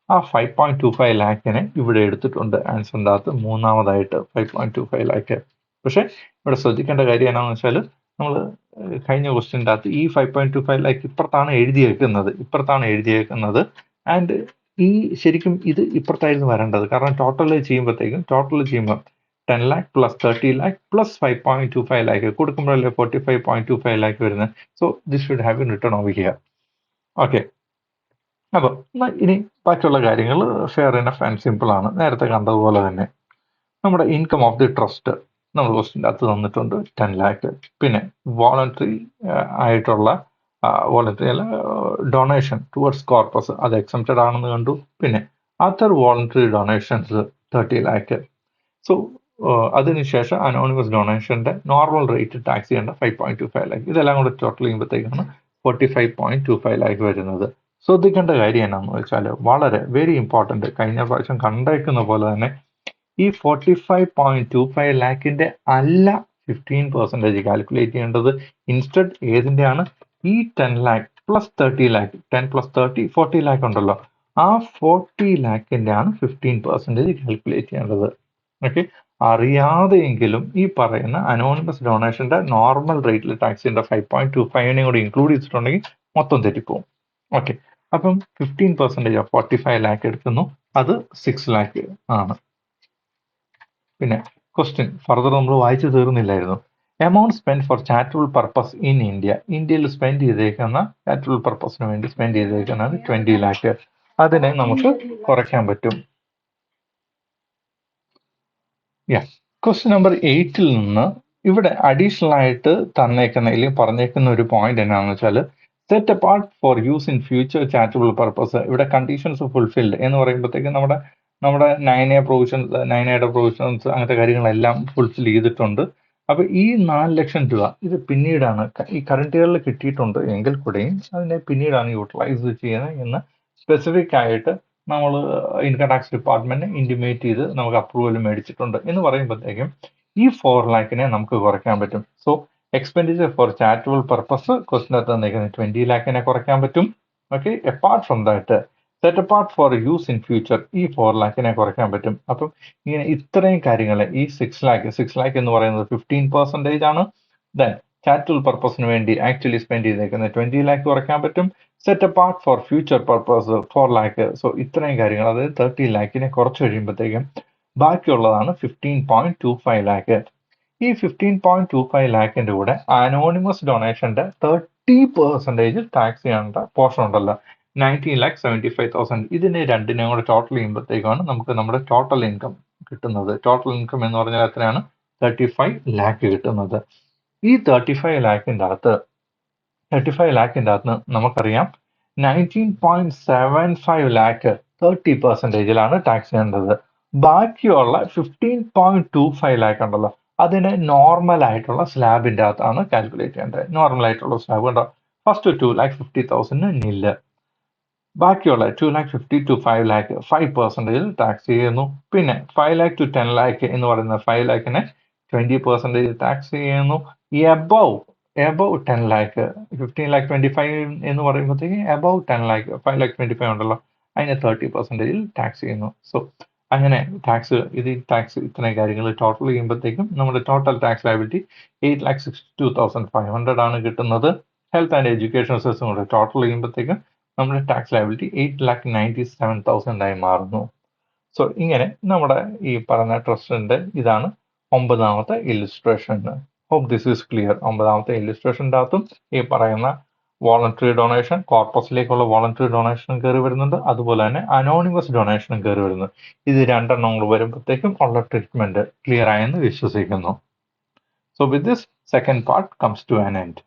ആ 5.25 ലാക്കിനെ ഇവിടെ എടുത്തിട്ടുണ്ട് ആൻസറിൻ്റെ അകത്ത് മൂന്നാമതായിട്ട് 5.25 ലാക്ക്. പക്ഷെ ഇവിടെ ശ്രദ്ധിക്കേണ്ട കാര്യം എന്നാന്ന് വെച്ചാൽ നമ്മൾ കഴിഞ്ഞ ക്വസ്റ്റ്യൻ്റെ അകത്ത് ഈ 5.25 ലാക്ക് ഇപ്പുറത്താണ് എഴുതിയേക്കുന്നത് ആൻഡ് ഈ ശരിക്കും ഇത് ഇപ്പുറത്തായിരുന്നു വരേണ്ടത്. കാരണം ടോട്ടൽ ചെയ്യുമ്പോൾ 10 lakh plus 30 lakh plus 5.25 lakh കൊടുക്കുമ്പോഴല്ലേ 45.25 lakh വരുന്നത്. So this should have been return over here. Okay, അപ്പോൾ ഇനി ബാക്കിയുള്ള കാര്യങ്ങൾ ഫെയർ ഇനഫ് ആൻഡ് സിമ്പിൾ ആണ്. നേരത്തെ കണ്ടതുപോലെ തന്നെ നമ്മുടെ ഇൻകം ഓഫ് ദി ട്രസ്റ്റ് നമ്മൾ ക്വസ്റ്റിൻ്റെ അകത്ത് തന്നിട്ടുണ്ട് 10 lakh. പിന്നെ വോളണ്ടറി ആയിട്ടുള്ള വോളണ്ടറി അല്ല ഡൊണേഷൻ ടുവേർഡ്സ് കോർപ്പസ് അത് എക്സംപ്റ്റഡ് ആണെന്ന് കണ്ടു. പിന്നെ other voluntary donations 30 lakh. So അതിനുശേഷം അനോണിമസ് ഡൊണേഷന്റെ നോർമൽ റേറ്റ് ടാക്സ് ചെയ്യേണ്ട 5.25 lakh. ഇതെല്ലാം കൂടെ ടോട്ടൽ ചെയ്യുമ്പോഴത്തേക്കാണ് 45.25 lakh വരുന്നത്. ശ്രദ്ധിക്കേണ്ട കാര്യം എന്നാന്ന് വെച്ചാൽ വളരെ വെരി ഇമ്പോർട്ടൻറ്റ്, കഴിഞ്ഞ പ്രാവശ്യം കണ്ടേക്കുന്ന പോലെ തന്നെ ഈ 45.25 ലാക്കിന്റെ അല്ല 15% കാൽക്കുലേറ്റ് ചെയ്യേണ്ടത്. ഇൻസ്റ്റഡ് ഏതിൻ്റെയാണ്? ഈ 10 lakh plus 30 lakh 10 plus 30 40 lakh ഉണ്ടല്ലോ, ആ 40 ലാക്കിൻ്റെ ആണ് 15% കാൽക്കുലേറ്റ് ചെയ്യേണ്ടത്. ഓക്കെ, അറിയാതെയെങ്കിലും ഈ പറയുന്ന അനോണിമസ് ഡൊണേഷന്റെ നോർമൽ റേറ്റിൽ ടാക്സ് ചെയ്യേണ്ട 5.25 കൂടി ഇൻക്ലൂഡ് ചെയ്തിട്ടുണ്ടെങ്കിൽ മൊത്തം തെറ്റിപ്പോവും. ഓക്കെ, അപ്പം 15% ഓഫ് 45 lakh എടുക്കുന്നു, അത് 6 lakh ആണ്. പിന്നെ ക്വസ്റ്റ്യൻ ഫർദർ നമ്മൾ വായിച്ചു തീർന്നില്ലായിരുന്നു. Amount spend for charitable purpose in India. ഇന്ത്യയിൽ സ്പെൻഡ് ചെയ്തേക്കുന്ന ചാരിറ്റബിൾ പർപ്പസിന് വേണ്ടി സ്പെൻഡ് ചെയ്തേക്കുന്നത് 20 lakh. അതിനെ നമുക്ക് കുറയ്ക്കാൻ പറ്റും. ക്വസ്റ്റ്യൻ നമ്പർ 8 നിന്ന് ഇവിടെ അഡീഷണൽ ആയിട്ട് തന്നേക്കുന്ന അല്ലെങ്കിൽ പറഞ്ഞേക്കുന്ന ഒരു പോയിന്റ് എന്നാന്ന് വെച്ചാൽ set apart for use in future charitable purpose. ഇവിടെ കണ്ടീഷൻസ് ഫുൾഫിൽഡ് എന്ന് പറയുമ്പോഴത്തേക്ക് നമ്മുടെ 9A പ്രൊവിഷൻസ് അങ്ങനത്തെ കാര്യങ്ങളെല്ലാം ഫുൾഫിൽ ചെയ്തിട്ടുണ്ട്. അപ്പൊ ഈ 4 ലക്ഷം രൂപ ഇത് പിന്നീടാണ് ഈ കറണ്ട് ഇയറിൽ കിട്ടിയിട്ടുണ്ട് എങ്കിൽ കൂടെയും അതിനെ പിന്നീടാണ് യൂട്ടിലൈസ് ചെയ്യുന്നത് എന്ന് സ്പെസിഫിക് ആയിട്ട് നമ്മൾ ഇൻകം ടാക്സ് ഡിപ്പാർട്ട്മെന്റ് ഇന്റിമേറ്റ് ചെയ്ത് നമുക്ക് അപ്രൂവൽ മേടിച്ചിട്ടുണ്ട്. എന്ന് പറയുമ്പോഴത്തേക്കും ഈ 4 ലാക്കിനെ നമുക്ക് കുറയ്ക്കാൻ പറ്റും. So expenditure for charitable purpose ക്വസ്റ്റിനകത്ത് തന്നിരിക്കുന്നത് 20 ലാക്കിനെ കുറയ്ക്കാൻ പറ്റും. Okay, apart from that set apart for use in future ഈ 4 ലാക്കിനെ കുറയ്ക്കാൻ പറ്റും. അപ്പം ഇങ്ങനെ ഇത്രയും കാര്യങ്ങൾ ഈ 6 lakh എന്ന് പറയുന്നത് 15% ആണ്. ദെൻ ചാരിറ്റബിൾ പർപ്പസിന് വേണ്ടി ആക്ച്വലി സ്പെൻഡ് ചെയ്തേക്കുന്നത് 20 lakh കുറയ്ക്കാൻ പറ്റും. Set apart for future purpose 4 lakh. So ഇത്രയും കാര്യങ്ങൾ, അതായത് 30 ലാക്കിനെ കുറച്ച് കഴിയുമ്പോഴത്തേക്കും ബാക്കിയുള്ളതാണ് 15.25 lakh. ഈ 15.25 ലാക്കിന്റെ കൂടെ അനോണിമസ് ഡൊണേഷന്റെ 30% ടാക്സ് ചെയ്യേണ്ട പോർഷൻ ഉണ്ടല്ലോ, 19,75,000. ഇതിനെ രണ്ടിനെയും കൂടെ ടോട്ടൽ ചെയ്യുമ്പോഴത്തേക്കാണ് നമുക്ക് നമ്മുടെ ടോട്ടൽ ഇൻകം കിട്ടുന്നത്. ടോട്ടൽ ഇൻകം എന്ന് പറഞ്ഞാൽ എത്രയാണ്? 35 lakh കിട്ടുന്നത്. ഈ 35 ലാക്കിന്റെ അകത്ത് നമുക്കറിയാം 19.75 lakh 30%-ലാണ് ടാക്സ് ചെയ്യേണ്ടത്. ബാക്കിയുള്ള 15.25 lakh ഉണ്ടല്ലോ, അതിനെ നോർമൽ ആയിട്ടുള്ള സ്ലാബിന്റെ അകത്താണ് കാൽക്കുലേറ്റ് ചെയ്യേണ്ടത്. നോർമൽ ആയിട്ടുള്ള സ്ലാബ് ഉണ്ടോ, ഫസ്റ്റ് 2,50,000 നില്ല്, ബാക്കിയുള്ള 2,50,000 to 5 lakh 5% ടാക്സ് ചെയ്യുന്നു. പിന്നെ 5 lakh to 10 lakh എന്ന് പറയുന്ന 5 lakhനെ 20% ടാക്സ് ചെയ്യുന്നു. എബവ് 10 lakh 15,25,000 എന്ന് പറയുമ്പോഴത്തേക്ക് എബവ് 10 lakh 5,25,000 ഉണ്ടല്ലോ, അതിനെ 30% ടാക്സ് ചെയ്യുന്നു. സോ അങ്ങനെ ടാക്സ് ഇത്രയും കാര്യങ്ങൾ ടോട്ടൽ ചെയ്യുമ്പോഴത്തേക്കും നമ്മുടെ ടോട്ടൽ ടാക്സ് ലയബിലിറ്റി 8,62,500 ആണ് കിട്ടുന്നത്. ഹെൽത്ത് ആൻഡ് എഡ്യൂക്കേഷൻ സെസും കൂടെ ടോട്ടൽ ചെയ്യുമ്പോഴത്തേക്കും നമ്മുടെ ടാക്സ് ലയബിലിറ്റി 8,97,000 ആയി മാറുന്നു. സോ ഇങ്ങനെ നമ്മുടെ ഈ പറഞ്ഞ ട്രസ്റ്റിന്റെ ഇതാണ് 9ാമത്തെ illustration. Hope this is clear. 9ാമത്തെ ഇല്ലുസ്ട്രേഷൻ്റെ അകത്തും ഈ പറയുന്ന വോളണ്ടറി ഡൊണേഷൻ, കോർപ്പസിലേക്കുള്ള വോളണ്ടറി ഡൊണേഷനും കയറി വരുന്നുണ്ട്, അതുപോലെ തന്നെ അനോണിമസ് ഡൊണേഷനും കയറി വരുന്നു. ഇത് രണ്ടെണ്ണം കൂടെ വരുമ്പോഴത്തേക്കും ഉള്ള ട്രീറ്റ്മെന്റ് ക്ലിയർ ആയെന്ന് വിശ്വസിക്കുന്നു. So with this second part comes to an end.